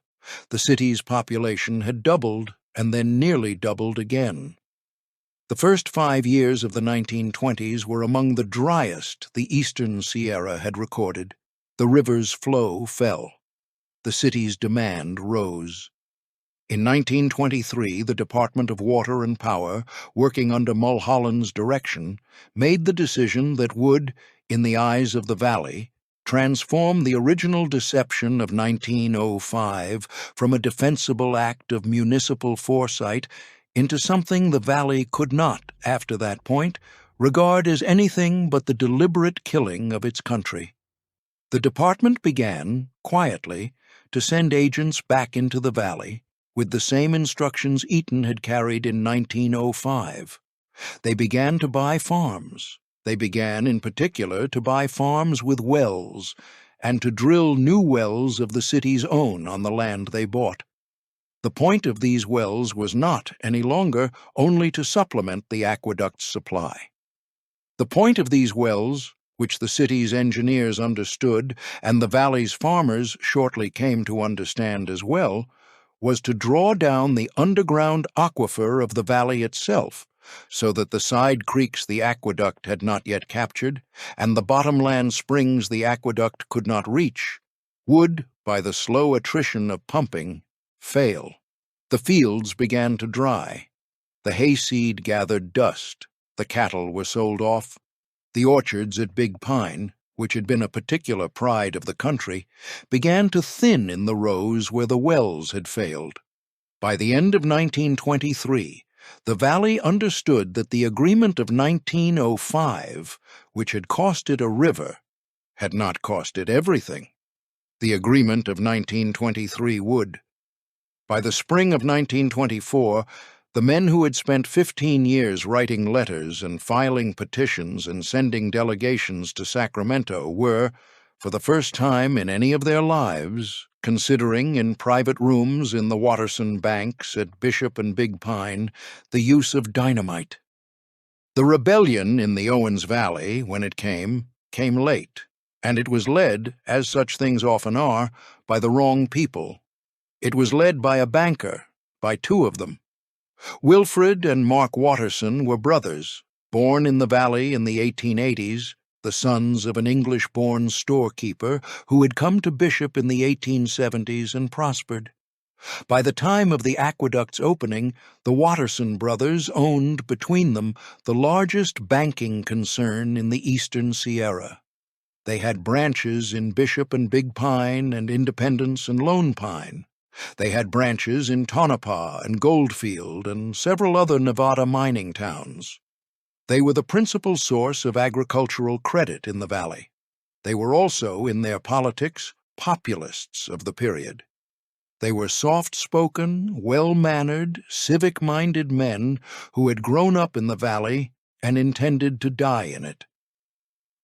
The city's population had doubled and then nearly doubled again. The first 5 years of the 1920s were among the driest the eastern Sierra had recorded. The river's flow fell. The city's demand rose. In 1923, the Department of Water and Power, working under Mulholland's direction, made the decision that would, in the eyes of the valley, transform the original deception of 1905 from a defensible act of municipal foresight into something the valley could not, after that point, regard as anything but the deliberate killing of its country. The department began, quietly, to send agents back into the valley, with the same instructions Eaton had carried in 1905. They began to buy farms. They began, in particular, to buy farms with wells, and to drill new wells of the city's own on the land they bought. The point of these wells was not, any longer, only to supplement the aqueduct's supply. The point of these wells, which the city's engineers understood and the valley's farmers shortly came to understand as well, was to draw down the underground aquifer of the valley itself, so that the side creeks the aqueduct had not yet captured, and the bottomland springs the aqueduct could not reach, would, by the slow attrition of pumping, fail. The fields began to dry. The hayseed gathered dust. The cattle were sold off. The orchards at Big Pine, which had been a particular pride of the country, began to thin in the rows where the wells had failed. By the end of 1923, the valley understood that the agreement of 1905, which had cost it a river, had not cost it everything. The agreement of 1923 would. By the spring of 1924, the men who had spent 15 years writing letters and filing petitions and sending delegations to Sacramento were, for the first time in any of their lives, considering in private rooms in the Watterson banks at Bishop and Big Pine the use of dynamite. The rebellion in the Owens Valley, when it came late, and it was led, as such things often are, by the wrong people. It was led by a banker, by two of them. Wilfred and Mark Watterson were brothers, born in the valley in the 1880s, the sons of an English-born storekeeper who had come to Bishop in the 1870s and prospered. By the time of the aqueduct's opening, the Watterson brothers owned, between them, the largest banking concern in the eastern Sierra. They had branches in Bishop and Big Pine and Independence and Lone Pine. They had branches in Tonopah and Goldfield and several other Nevada mining towns. They were the principal source of agricultural credit in the valley. They were also, in their politics, populists of the period. They were soft-spoken, well-mannered, civic-minded men who had grown up in the valley and intended to die in it.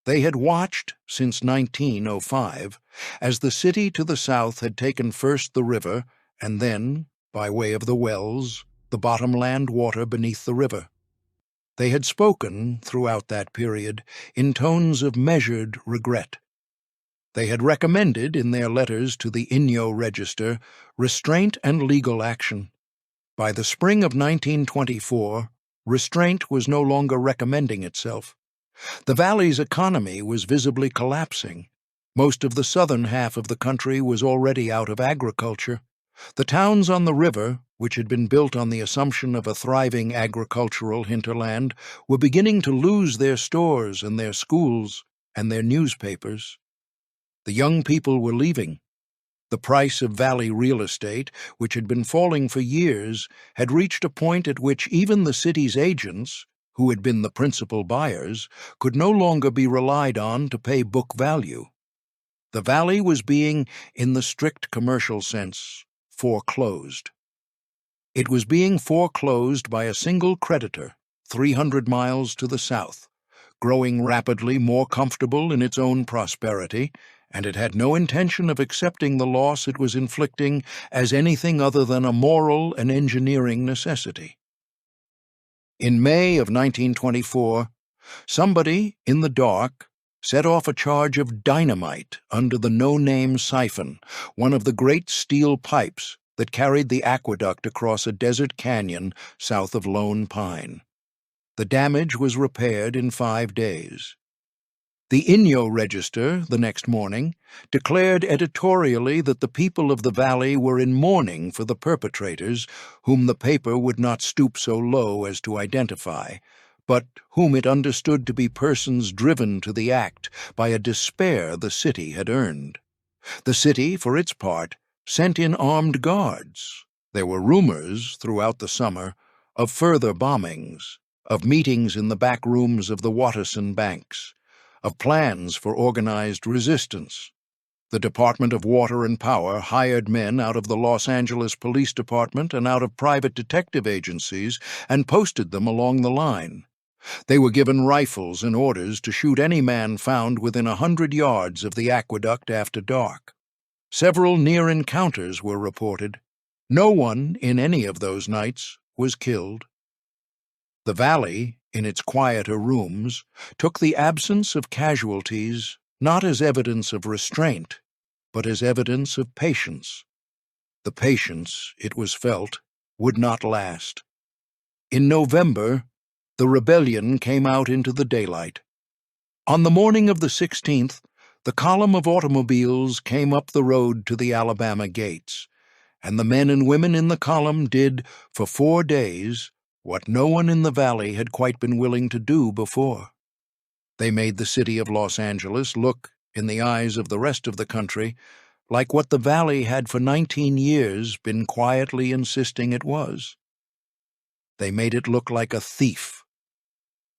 They had watched, since 1905, as the city to the south had taken first the river and then, by way of the wells, the bottomland water beneath the river. They had spoken, throughout that period, in tones of measured regret. They had recommended, in their letters to the Inyo Register, restraint and legal action. By the spring of 1924, restraint was no longer recommending itself. The valley's economy was visibly collapsing, Most of the southern half of the country was already out of agriculture. The towns on the river, which had been built on the assumption of a thriving agricultural hinterland, were beginning to lose their stores and their schools and their newspapers. The young people were leaving. The price of valley real estate, which had been falling for years, had reached a point at which even the city's agents, who had been the principal buyers, could no longer be relied on to pay book value. The valley was being, in the strict commercial sense, foreclosed. It was being foreclosed by a single creditor, 300 miles to the south, growing rapidly more comfortable in its own prosperity, and it had no intention of accepting the loss it was inflicting as anything other than a moral and engineering necessity. In May of 1924, somebody, in the dark, set off a charge of dynamite under the no-name siphon, one of the great steel pipes that carried the aqueduct across a desert canyon south of Lone Pine. The damage was repaired in 5 days. The Inyo Register, the next morning, declared editorially that the people of the valley were in mourning for the perpetrators, whom the paper would not stoop so low as to identify, but whom it understood to be persons driven to the act by a despair the city had earned. The city, for its part, sent in armed guards. There were rumors, throughout the summer, of further bombings, of meetings in the back rooms of the Watterson banks, of plans for organized resistance. The Department of Water and Power hired men out of the Los Angeles Police Department and out of private detective agencies and posted them along the line. They were given rifles and orders to shoot any man found within 100 yards of the aqueduct after dark. Several near encounters were reported. No one in any of those nights was killed. The valley, in its quieter rooms, took the absence of casualties not as evidence of restraint, but as evidence of patience. The patience, it was felt, would not last. In November, the rebellion came out into the daylight. On the morning of the 16th, the column of automobiles came up the road to the Alabama gates, and the men and women in the column did, for 4 days, what no one in the valley had quite been willing to do before. They made the city of Los Angeles look, in the eyes of the rest of the country, like what the valley had for 19 years been quietly insisting it was. They made it look like a thief.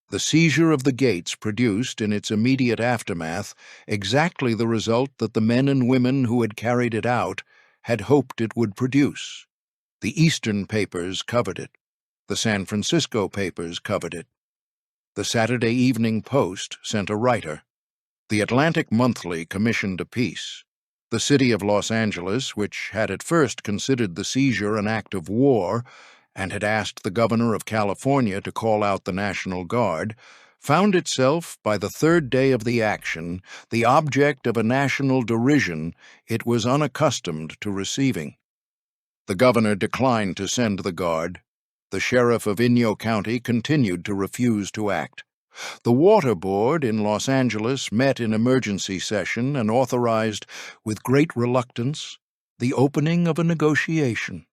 The seizure of the gates produced, in its immediate aftermath, exactly the result that the men and women who had carried it out had hoped it would produce. The Eastern papers covered it. The San Francisco papers covered it. The Saturday Evening Post sent a writer. The Atlantic Monthly commissioned a piece. The city of Los Angeles, which had at first considered the seizure an act of war and had asked the governor of California to call out the National Guard, found itself, by the 3rd day of the action, the object of a national derision it was unaccustomed to receiving. The governor declined to send the guard. The sheriff of Inyo County continued to refuse to act. The Water Board in Los Angeles met in emergency session and authorized, with great reluctance, the opening of a negotiation.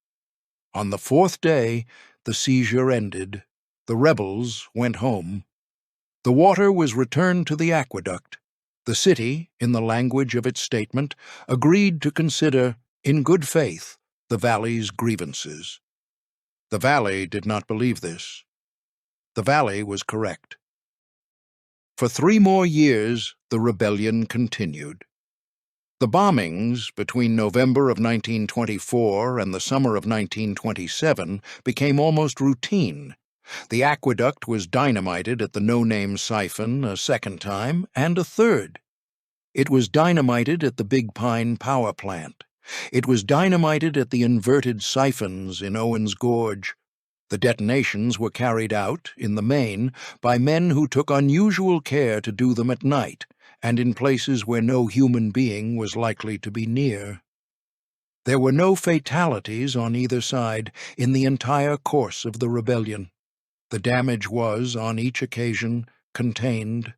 On the 4th day, the seizure ended. The rebels went home. The water was returned to the aqueduct. The city, in the language of its statement, agreed to consider, in good faith, the valley's grievances. The valley did not believe this. The valley was correct. For 3 more years, the rebellion continued. The bombings between November of 1924 and the summer of 1927 became almost routine. The aqueduct was dynamited at the no-name siphon a 2nd time and a 3rd. It was dynamited at the Big Pine power plant. It was dynamited at the inverted siphons in Owens Gorge. The detonations were carried out, in the main, by men who took unusual care to do them at night and in places where no human being was likely to be near. There were no fatalities on either side in the entire course of the rebellion. The damage was, on each occasion, contained.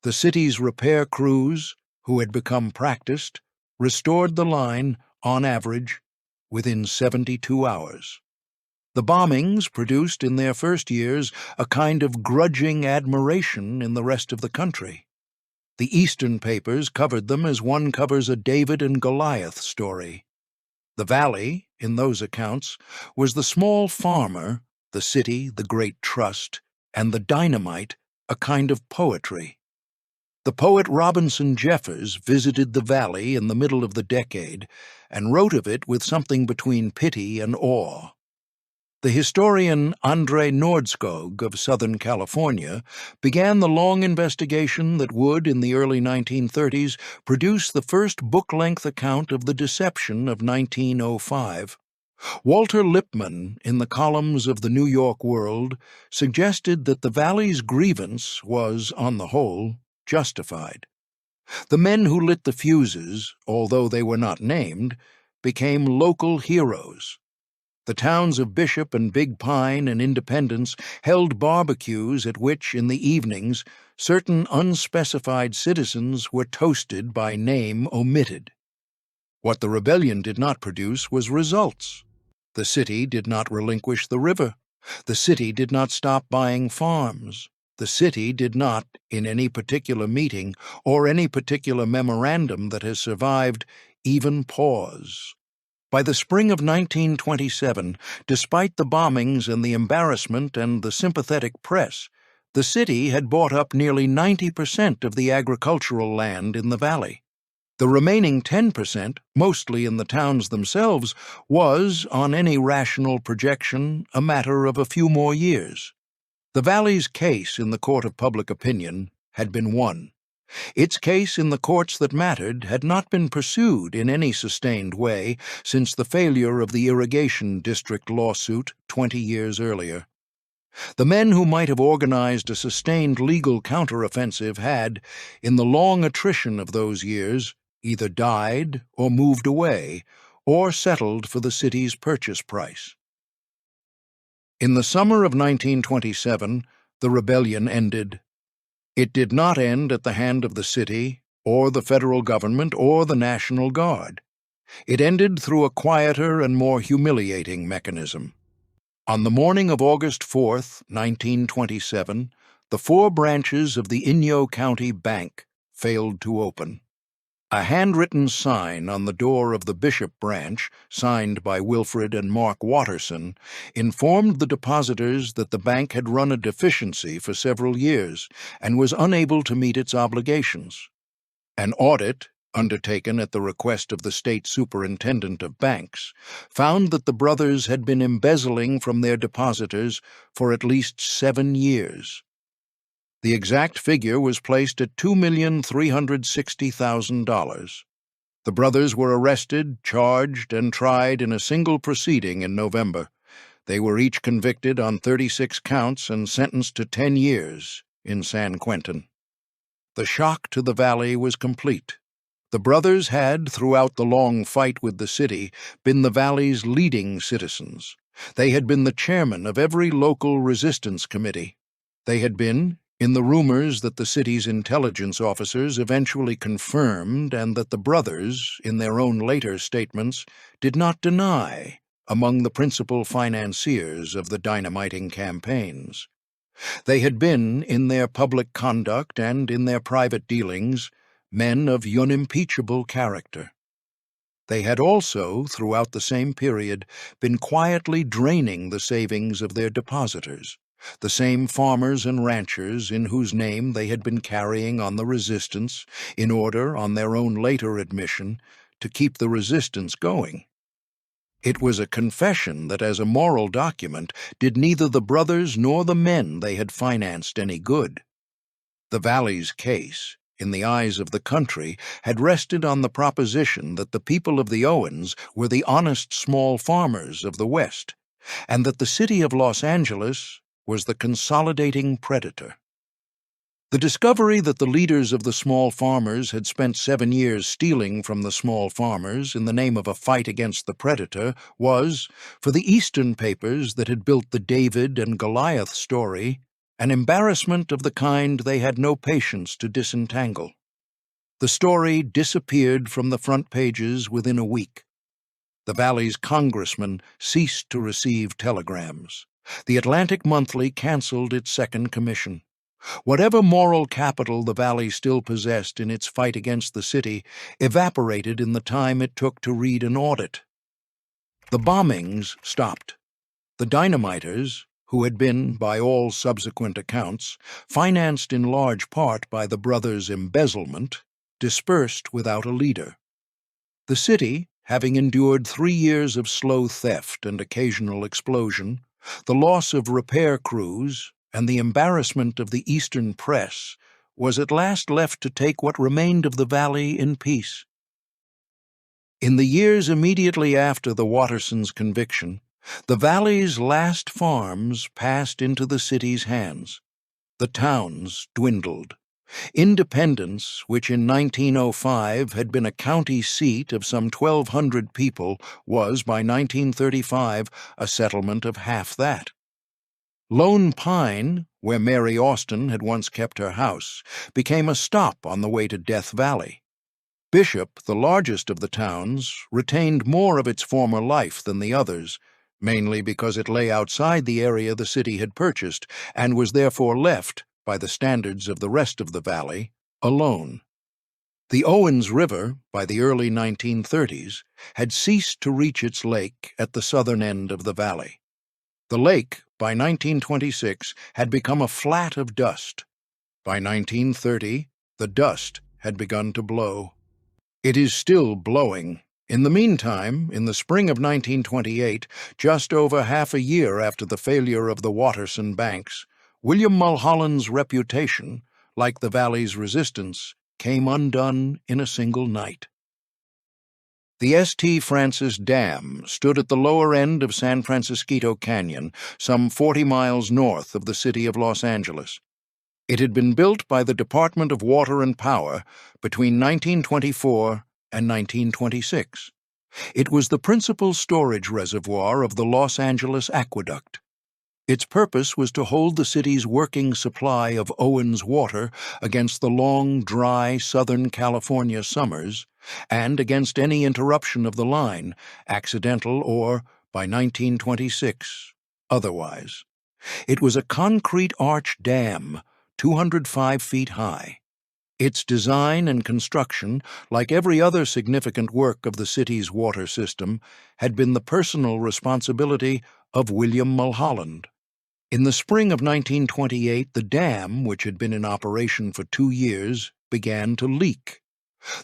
The city's repair crews, who had become practiced, restored the line, on average, within 72 hours. The bombings produced in their first years a kind of grudging admiration in the rest of the country. The Eastern papers covered them as one covers a David and Goliath story. The valley, in those accounts, was the small farmer, the city, the great trust, and the dynamite, a kind of poetry. The poet Robinson Jeffers visited the valley in the middle of the decade and wrote of it with something between pity and awe. The historian André Nordskog of Southern California began the long investigation that would, in the early 1930s, produce the first book-length account of the deception of 1905. Walter Lippmann, in the columns of the New York World, suggested that the valley's grievance was, on the whole, justified. The men who lit the fuses, although they were not named, became local heroes. The towns of Bishop and Big Pine and Independence held barbecues at which, in the evenings, certain unspecified citizens were toasted by name omitted. What the rebellion did not produce was results. The city did not relinquish the river. The city did not stop buying farms. The city did not, in any particular meeting or any particular memorandum that has survived, even pause. By the spring of 1927, despite the bombings and the embarrassment and the sympathetic press, the city had bought up nearly 90% of the agricultural land in the valley. The remaining 10%, mostly in the towns themselves, was, on any rational projection, a matter of a few more years. The valley's case in the court of public opinion had been won. Its case in the courts that mattered had not been pursued in any sustained way since the failure of the irrigation district lawsuit 20 years earlier. The men who might have organized a sustained legal counteroffensive had, in the long attrition of those years, either died or moved away, or settled for the city's purchase price. In the summer of 1927, the rebellion ended. It did not end at the hand of the city, or the federal government, or the National Guard. It ended through a quieter and more humiliating mechanism. On the morning of August 4, 1927, the 4 branches of the Inyo County Bank failed to open. A handwritten sign on the door of the Bishop branch, signed by Wilfred and Mark Watterson, informed the depositors that the bank had run a deficiency for several years and was unable to meet its obligations. An audit, undertaken at the request of the state superintendent of banks, found that the brothers had been embezzling from their depositors for at least 7 years. The exact figure was placed at $2,360,000. The brothers were arrested, charged, and tried in a single proceeding in November. They were each convicted on 36 counts and sentenced to 10 years in San Quentin. The shock to the valley was complete. The brothers had, throughout the long fight with the city, been the valley's leading citizens. They had been the chairman of every local resistance committee. They had been, in the rumors that the city's intelligence officers eventually confirmed and that the brothers, in their own later statements, did not deny, among the principal financiers of the dynamiting campaigns. They had been, in their public conduct and in their private dealings, men of unimpeachable character. They had also, throughout the same period, been quietly draining the savings of their depositors, the same farmers and ranchers in whose name they had been carrying on the resistance in order, on their own later admission, to keep the resistance going. It was a confession that as a moral document did neither the brothers nor the men they had financed any good. The valley's case, in the eyes of the country, had rested on the proposition that the people of the Owens were the honest small farmers of the West, and that the city of Los Angeles was the consolidating predator. The discovery that the leaders of the small farmers had spent 7 years stealing from the small farmers in the name of a fight against the predator was, for the Eastern papers that had built the David and Goliath story, an embarrassment of the kind they had no patience to disentangle. The story disappeared from the front pages within a week. The valley's congressmen ceased to receive telegrams. The Atlantic Monthly canceled its second commission. Whatever moral capital the valley still possessed in its fight against the city evaporated in the time it took to read an audit. The bombings stopped. The dynamiters, who had been, by all subsequent accounts, financed in large part by the brothers' embezzlement, dispersed without a leader. The city, having endured 3 years of slow theft and occasional explosion, the loss of repair crews, and the embarrassment of the Eastern press, was at last left to take what remained of the valley in peace. In the years immediately after the Wattersons' conviction, the valley's last farms passed into the city's hands. The towns dwindled. Independence, which in 1905 had been a county seat of some 1,200 people, was by 1935 a settlement of half that. Lone Pine, where Mary Austin had once kept her house, became a stop on the way to Death Valley. Bishop, the largest of the towns, retained more of its former life than the others, mainly because it lay outside the area the city had purchased and was therefore left, by the standards of the rest of the valley, alone. The Owens River, by the early 1930s, had ceased to reach its lake at the southern end of the valley. The lake, by 1926, had become a flat of dust. By 1930, the dust had begun to blow. It is still blowing. In the meantime, in the spring of 1928, just over half a year after the failure of the Watterson banks, William Mulholland's reputation, like the valley's resistance, came undone in a single night. The St. Francis Dam stood at the lower end of San Francisco Canyon, some 40 miles north of the city of Los Angeles. It had been built by the Department of Water and Power between 1924 and 1926. It was the principal storage reservoir of the Los Angeles aqueduct. Its purpose was to hold the city's working supply of Owens water against the long, dry Southern California summers and against any interruption of the line, accidental or, by 1926, otherwise. It was a concrete arch dam, 205 feet high. Its design and construction, like every other significant work of the city's water system, had been the personal responsibility of William Mulholland. In the spring of 1928, the dam, which had been in operation for 2 years, began to leak.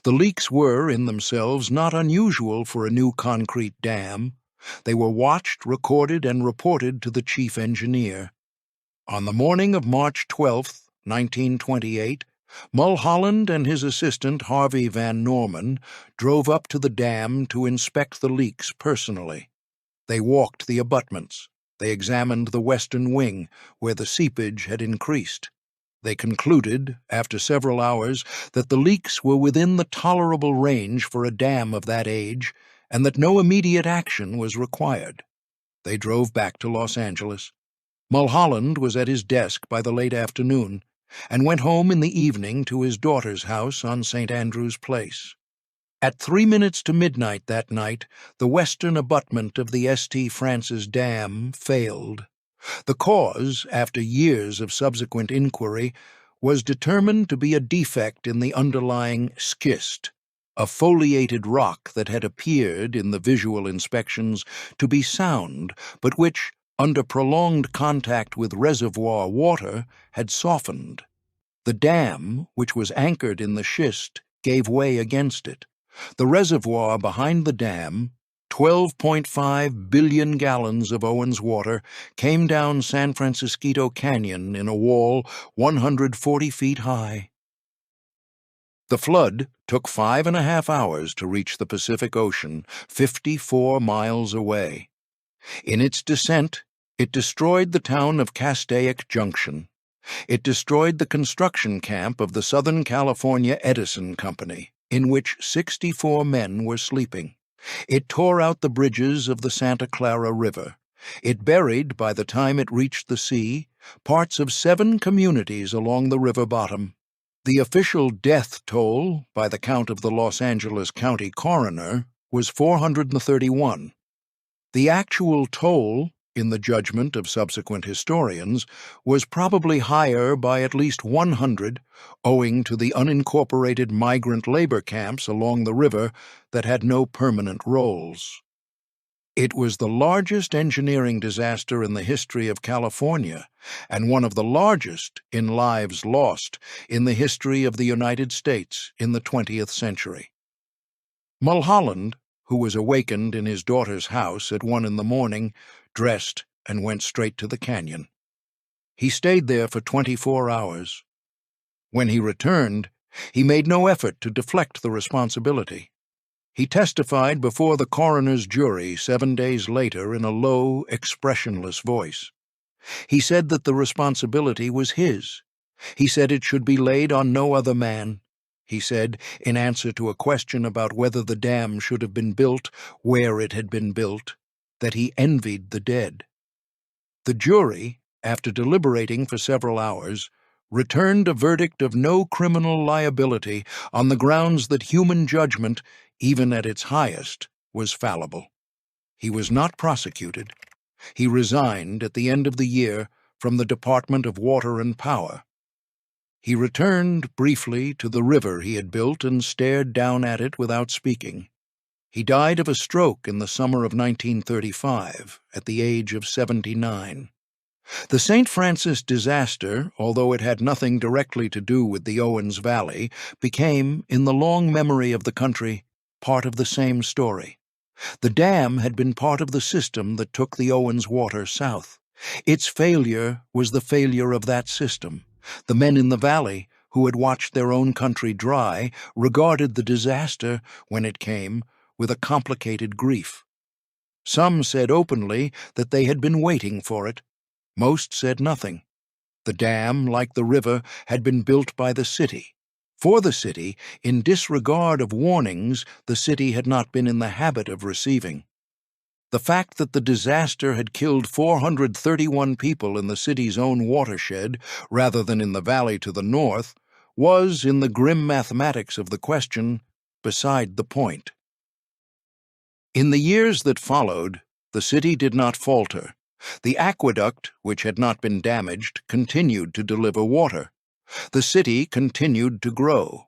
The leaks were, in themselves, not unusual for a new concrete dam. They were watched, recorded, and reported to the chief engineer. On the morning of March 12, 1928, Mulholland and his assistant, Harvey Van Norman, drove up to the dam to inspect the leaks personally. They walked the abutments. They examined the western wing, where the seepage had increased. They concluded, after several hours, that the leaks were within the tolerable range for a dam of that age, and that no immediate action was required. They drove back to Los Angeles. Mulholland was at his desk by the late afternoon, and went home in the evening to his daughter's house on St. Andrew's Place. At 3 minutes to midnight that night, the western abutment of the St. Francis Dam failed. The cause, after years of subsequent inquiry, was determined to be a defect in the underlying schist, a foliated rock that had appeared, in the visual inspections, to be sound, but which, under prolonged contact with reservoir water, had softened. The dam, which was anchored in the schist, gave way against it. The reservoir behind the dam, 12.5 billion gallons of Owens water, came down San Francisco Canyon in a wall 140 feet high. The flood took 5.5 hours to reach the Pacific Ocean, 54 miles away. In its descent, it destroyed the town of Castaic Junction. It destroyed the construction camp of the Southern California Edison Company, in which 64 men were sleeping. It tore out the bridges of the Santa Clara River. It buried, by the time it reached the sea, parts of 7 communities along the river bottom. The official death toll, by the count of the Los Angeles County coroner, was 431. The actual toll, in the judgment of subsequent historians, was probably higher by at least 100, owing to the unincorporated migrant labor camps along the river that had no permanent rolls. It was the largest engineering disaster in the history of California, and one of the largest in lives lost in the history of the United States in the 20th century. Mulholland, who was awakened in his daughter's house at 1 a.m, dressed and went straight to the canyon. He stayed there for 24 hours. When he returned, he made no effort to deflect the responsibility. He testified before the coroner's jury 7 days later in a low, expressionless voice. He said that the responsibility was his. He said it should be laid on no other man. He said, in answer to a question about whether the dam should have been built, where it had been built, that he envied the dead. The jury, after deliberating for several hours, returned a verdict of no criminal liability on the grounds that human judgment, even at its highest, was fallible. He was not prosecuted. He resigned at the end of the year from the Department of Water and Power. He returned briefly to the river he had built and stared down at it without speaking. He died of a stroke in the summer of 1935, at the age of 79. The St. Francis disaster, although it had nothing directly to do with the Owens Valley, became, in the long memory of the country, part of the same story. The dam had been part of the system that took the Owens water south. Its failure was the failure of that system. The men in the valley, who had watched their own country dry, regarded the disaster, when it came, with a complicated grief. Some said openly that they had been waiting for it. Most said nothing. The dam, like the river, had been built by the city. For the city, in disregard of warnings the city had not been in the habit of receiving. The fact that the disaster had killed 431 people in the city's own watershed, rather than in the valley to the north, was, in the grim mathematics of the question, beside the point. In the years that followed, the city did not falter. The aqueduct, which had not been damaged, continued to deliver water. The city continued to grow.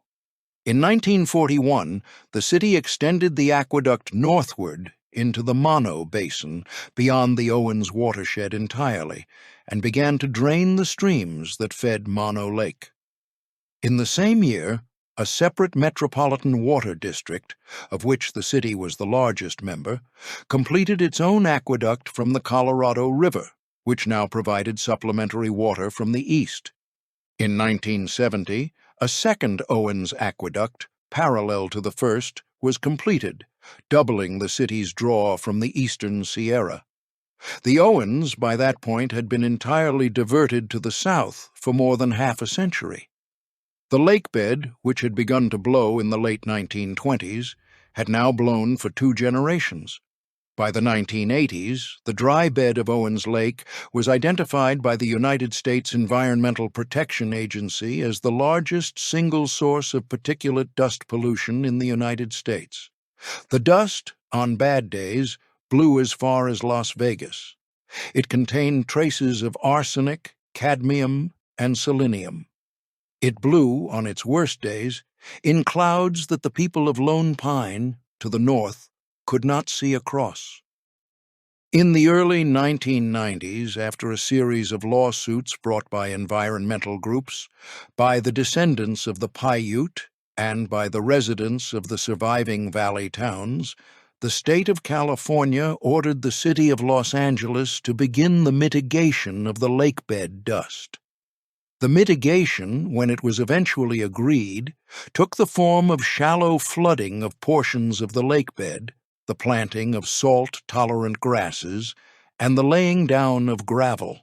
In 1941, the city extended the aqueduct northward into the Mono Basin, beyond the Owens watershed entirely, and began to drain the streams that fed Mono Lake. In the same year, a separate metropolitan water district, of which the city was the largest member, completed its own aqueduct from the Colorado River, which now provided supplementary water from the east. In 1970, a second Owens aqueduct, parallel to the first, was completed, doubling the city's draw from the eastern Sierra. The Owens, by that point, had been entirely diverted to the south for more than half a century. The lake bed, which had begun to blow in the late 1920s, had now blown for 2 generations. By the 1980s, the dry bed of Owens Lake was identified by the United States Environmental Protection Agency as the largest single source of particulate dust pollution in the United States. The dust, on bad days, blew as far as Las Vegas. It contained traces of arsenic, cadmium, and selenium. It blew, on its worst days, in clouds that the people of Lone Pine, to the north, could not see across. In the early 1990s, after a series of lawsuits brought by environmental groups, by the descendants of the Paiute, and by the residents of the surviving valley towns, the state of California ordered the city of Los Angeles to begin the mitigation of the lakebed dust. The mitigation, when it was eventually agreed, took the form of shallow flooding of portions of the lakebed, the planting of salt-tolerant grasses, and the laying down of gravel.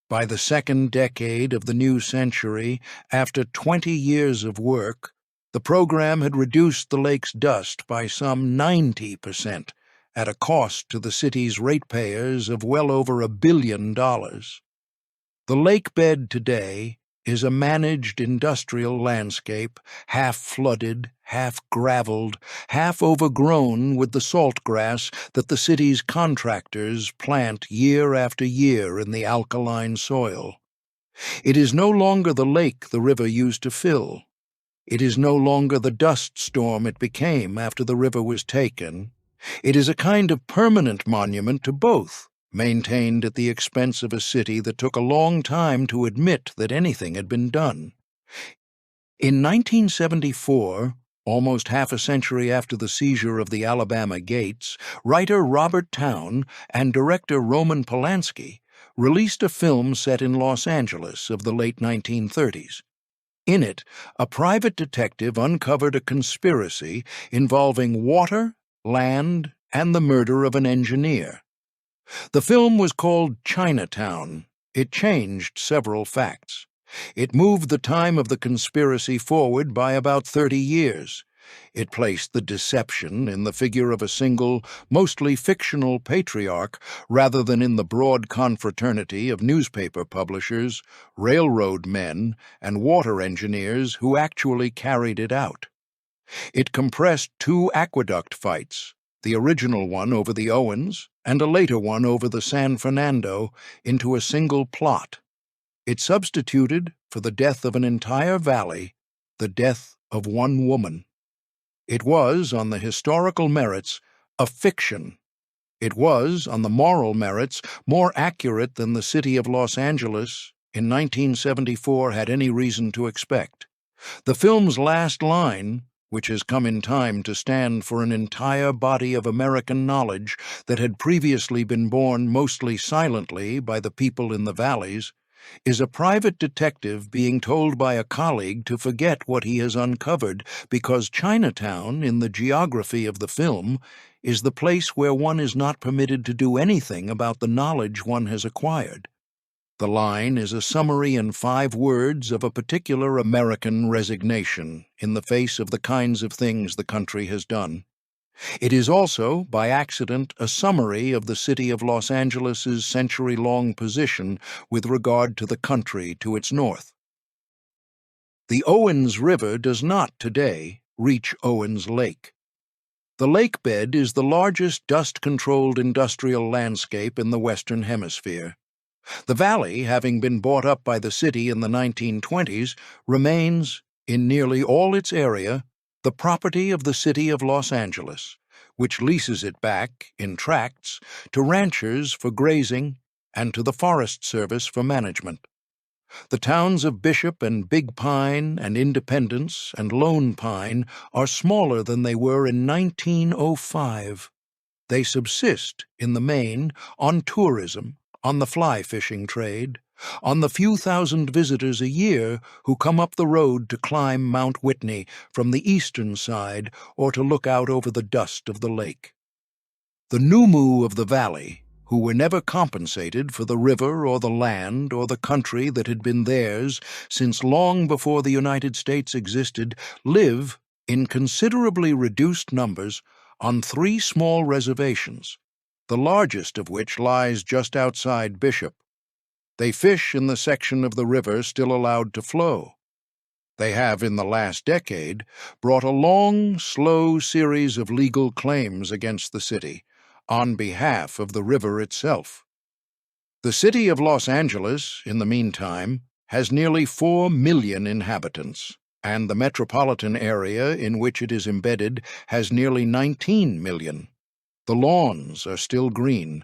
By the second decade of the new century, after 20 years of work, the program had reduced the lake's dust by some 90%, at a cost to the city's ratepayers of well over $1 billion. The lake bed today is a managed industrial landscape, half-flooded, half-graveled, half-overgrown with the salt grass that the city's contractors plant year after year in the alkaline soil. It is no longer the lake the river used to fill. It is no longer the dust storm it became after the river was taken. It is a kind of permanent monument to both, maintained at the expense of a city that took a long time to admit that anything had been done. In 1974, almost half a century after the seizure of the Alabama gates, writer Robert Towne and director Roman Polanski released a film set in Los Angeles of the late 1930s. In it, a private detective uncovered a conspiracy involving water, land, and the murder of an engineer. The film was called Chinatown. It changed several facts. It moved the time of the conspiracy forward by about 30 years. It placed the deception in the figure of a single, mostly fictional patriarch rather than in the broad confraternity of newspaper publishers, railroad men, and water engineers who actually carried it out. It compressed two aqueduct fights, the original one over the Owens and a later one over the San Fernando, into a single plot. It substituted, for the death of an entire valley, the death of one woman. It was, on the historical merits, a fiction. It was, on the moral merits, more accurate than the city of Los Angeles in 1974 had any reason to expect. The film's last line, which has come in time to stand for an entire body of American knowledge that had previously been born mostly silently by the people in the valleys, is a private detective being told by a colleague to forget what he has uncovered because Chinatown, in the geography of the film, is the place where one is not permitted to do anything about the knowledge one has acquired. The line is a summary in 5 words of a particular American resignation in the face of the kinds of things the country has done. It is also, by accident, a summary of the city of Los Angeles's century-long position with regard to the country to its north. The Owens River does not, today, reach Owens Lake. The lake bed is the largest dust-controlled industrial landscape in the Western Hemisphere. The valley, having been bought up by the city in the 1920s, remains, in nearly all its area, the property of the city of Los Angeles, which leases it back, in tracts, to ranchers for grazing and to the Forest Service for management. The towns of Bishop and Big Pine and Independence and Lone Pine are smaller than they were in 1905. They subsist, in the main, on tourism, on the fly fishing trade, on the few thousand visitors a year who come up the road to climb Mount Whitney from the eastern side or to look out over the dust of the lake. The Numu of the valley, who were never compensated for the river or the land or the country that had been theirs since long before the United States existed, live, in considerably reduced numbers, on 3 small reservations, the largest of which lies just outside Bishop. They fish in the section of the river still allowed to flow. They have, in the last decade, brought a long, slow series of legal claims against the city, on behalf of the river itself. The city of Los Angeles, in the meantime, has nearly 4 million inhabitants, and the metropolitan area in which it is embedded has nearly 19 million. The lawns are still green.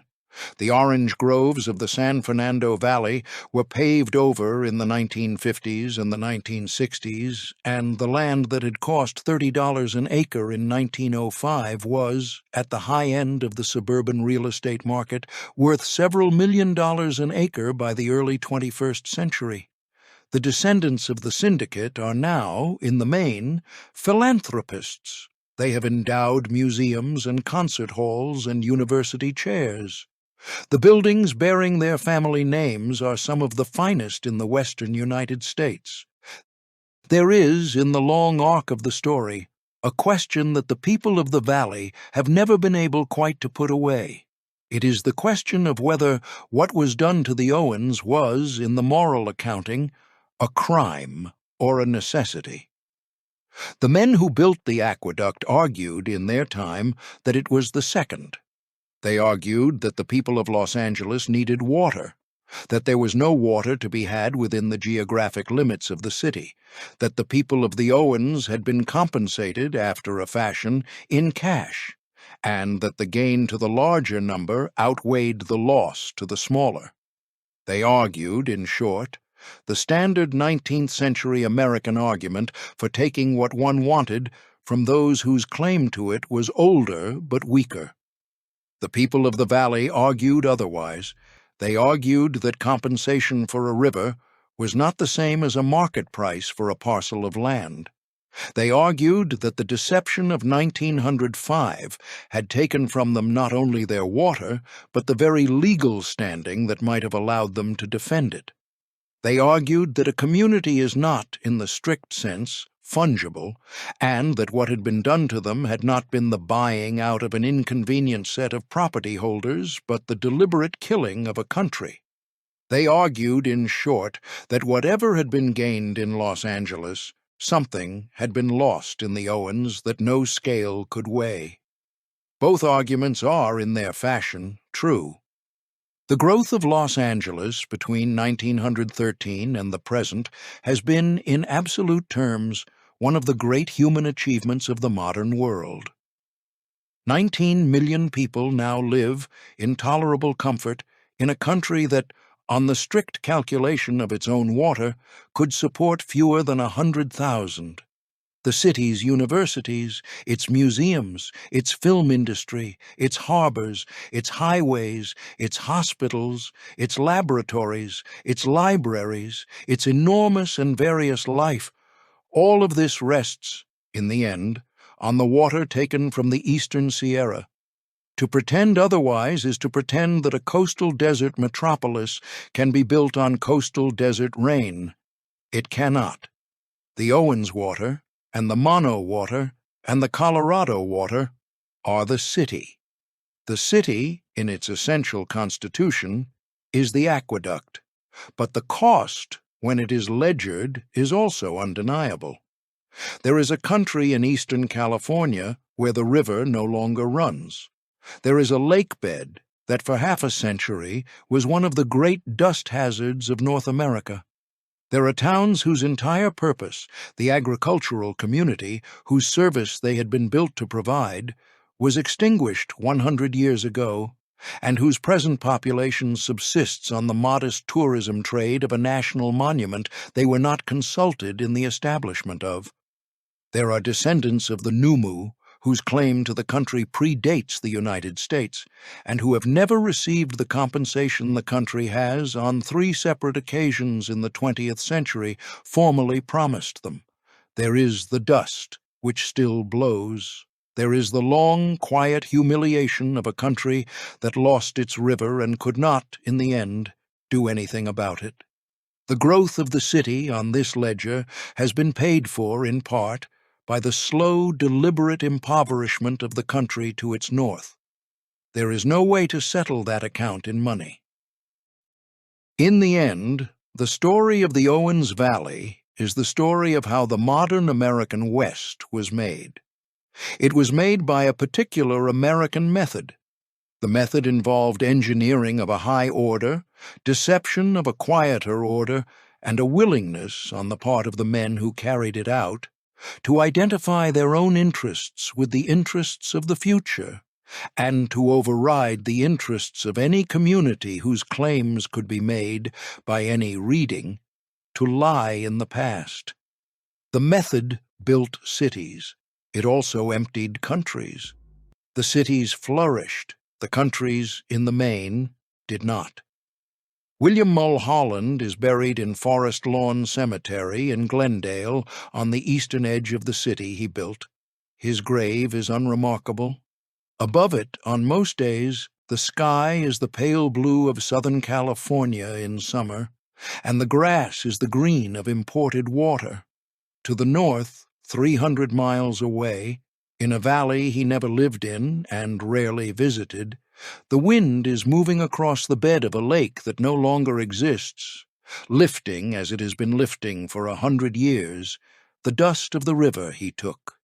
The orange groves of the San Fernando Valley were paved over in the 1950s and the 1960s, and the land that had cost $30 an acre in 1905 was, at the high end of the suburban real estate market, worth several $million an acre by the early 21st century. The descendants of the syndicate are now, in the main, philanthropists. They have endowed museums and concert halls and university chairs. The buildings bearing their family names are some of the finest in the western United States. There is, in the long arc of the story, a question that the people of the valley have never been able quite to put away. It is the question of whether what was done to the Owens was, in the moral accounting, a crime, or a necessity. The men who built the aqueduct argued in their time that it was the second. They argued that the people of Los Angeles needed water, that there was no water to be had within the geographic limits of the city, that the people of the Owens had been compensated, after a fashion, in cash, and that the gain to the larger number outweighed the loss to the smaller. They argued, in short, the standard 19th-century American argument for taking what one wanted from those whose claim to it was older but weaker. The people of the valley argued otherwise. They argued that compensation for a river was not the same as a market price for a parcel of land. They argued that the deception of 1905 had taken from them not only their water, but the very legal standing that might have allowed them to defend it. They argued that a community is not, in the strict sense, fungible, and that what had been done to them had not been the buying out of an inconvenient set of property holders, but the deliberate killing of a country. They argued, in short, that whatever had been gained in Los Angeles, something had been lost in the Owens that no scale could weigh. Both arguments are, in their fashion, true. The growth of Los Angeles between 1913 and the present has been, in absolute terms, one of the great human achievements of the modern world. 19 million people now live in tolerable comfort in a country that, on the strict calculation of its own water, could support fewer than 100,000. The city's universities, its museums, its film industry, its harbors, its highways, its hospitals, its laboratories, its libraries, its enormous and various life, all of this rests, in the end, on the water taken from the eastern Sierra. To pretend otherwise is to pretend that a coastal desert metropolis can be built on coastal desert rain. It cannot. The Owens water, and the Mono water, and the Colorado water are the city. The city, in its essential constitution, is the aqueduct, but the cost, when it is ledgered, is also undeniable. There is a country in eastern California where the river no longer runs. There is a lake bed that for half a century was one of the great dust hazards of North America. There are towns whose entire purpose, the agricultural community whose service they had been built to provide, was extinguished 100 years ago, and whose present population subsists on the modest tourism trade of a national monument they were not consulted in the establishment of. There are descendants of the Numu, whose claim to the country predates the United States, and who have never received the compensation the country has, on 3 separate occasions in the 20th century, formally promised them. There is the dust, which still blows. There is the long, quiet humiliation of a country that lost its river and could not, in the end, do anything about it. The growth of the city on this ledger has been paid for, in part, by the slow, deliberate impoverishment of the country to its north. There is no way to settle that account in money. In the end, the story of the Owens Valley is the story of how the modern American West was made. It was made by a particular American method. The method involved engineering of a high order, deception of a quieter order, and a willingness, on the part of the men who carried it out, to identify their own interests with the interests of the future, and to override the interests of any community whose claims could be made, by any reading, to lie in the past. The method built cities. It also emptied countries. The cities flourished. The countries, in the main, did not. William Mulholland is buried in Forest Lawn Cemetery in Glendale, on the eastern edge of the city he built. His grave is unremarkable. Above it, on most days, the sky is the pale blue of Southern California in summer, and the grass is the green of imported water. To the north, 300 miles away, in a valley he never lived in and rarely visited, the wind is moving across the bed of a lake that no longer exists, lifting, as it has been lifting for 100 years, the dust of the river he took.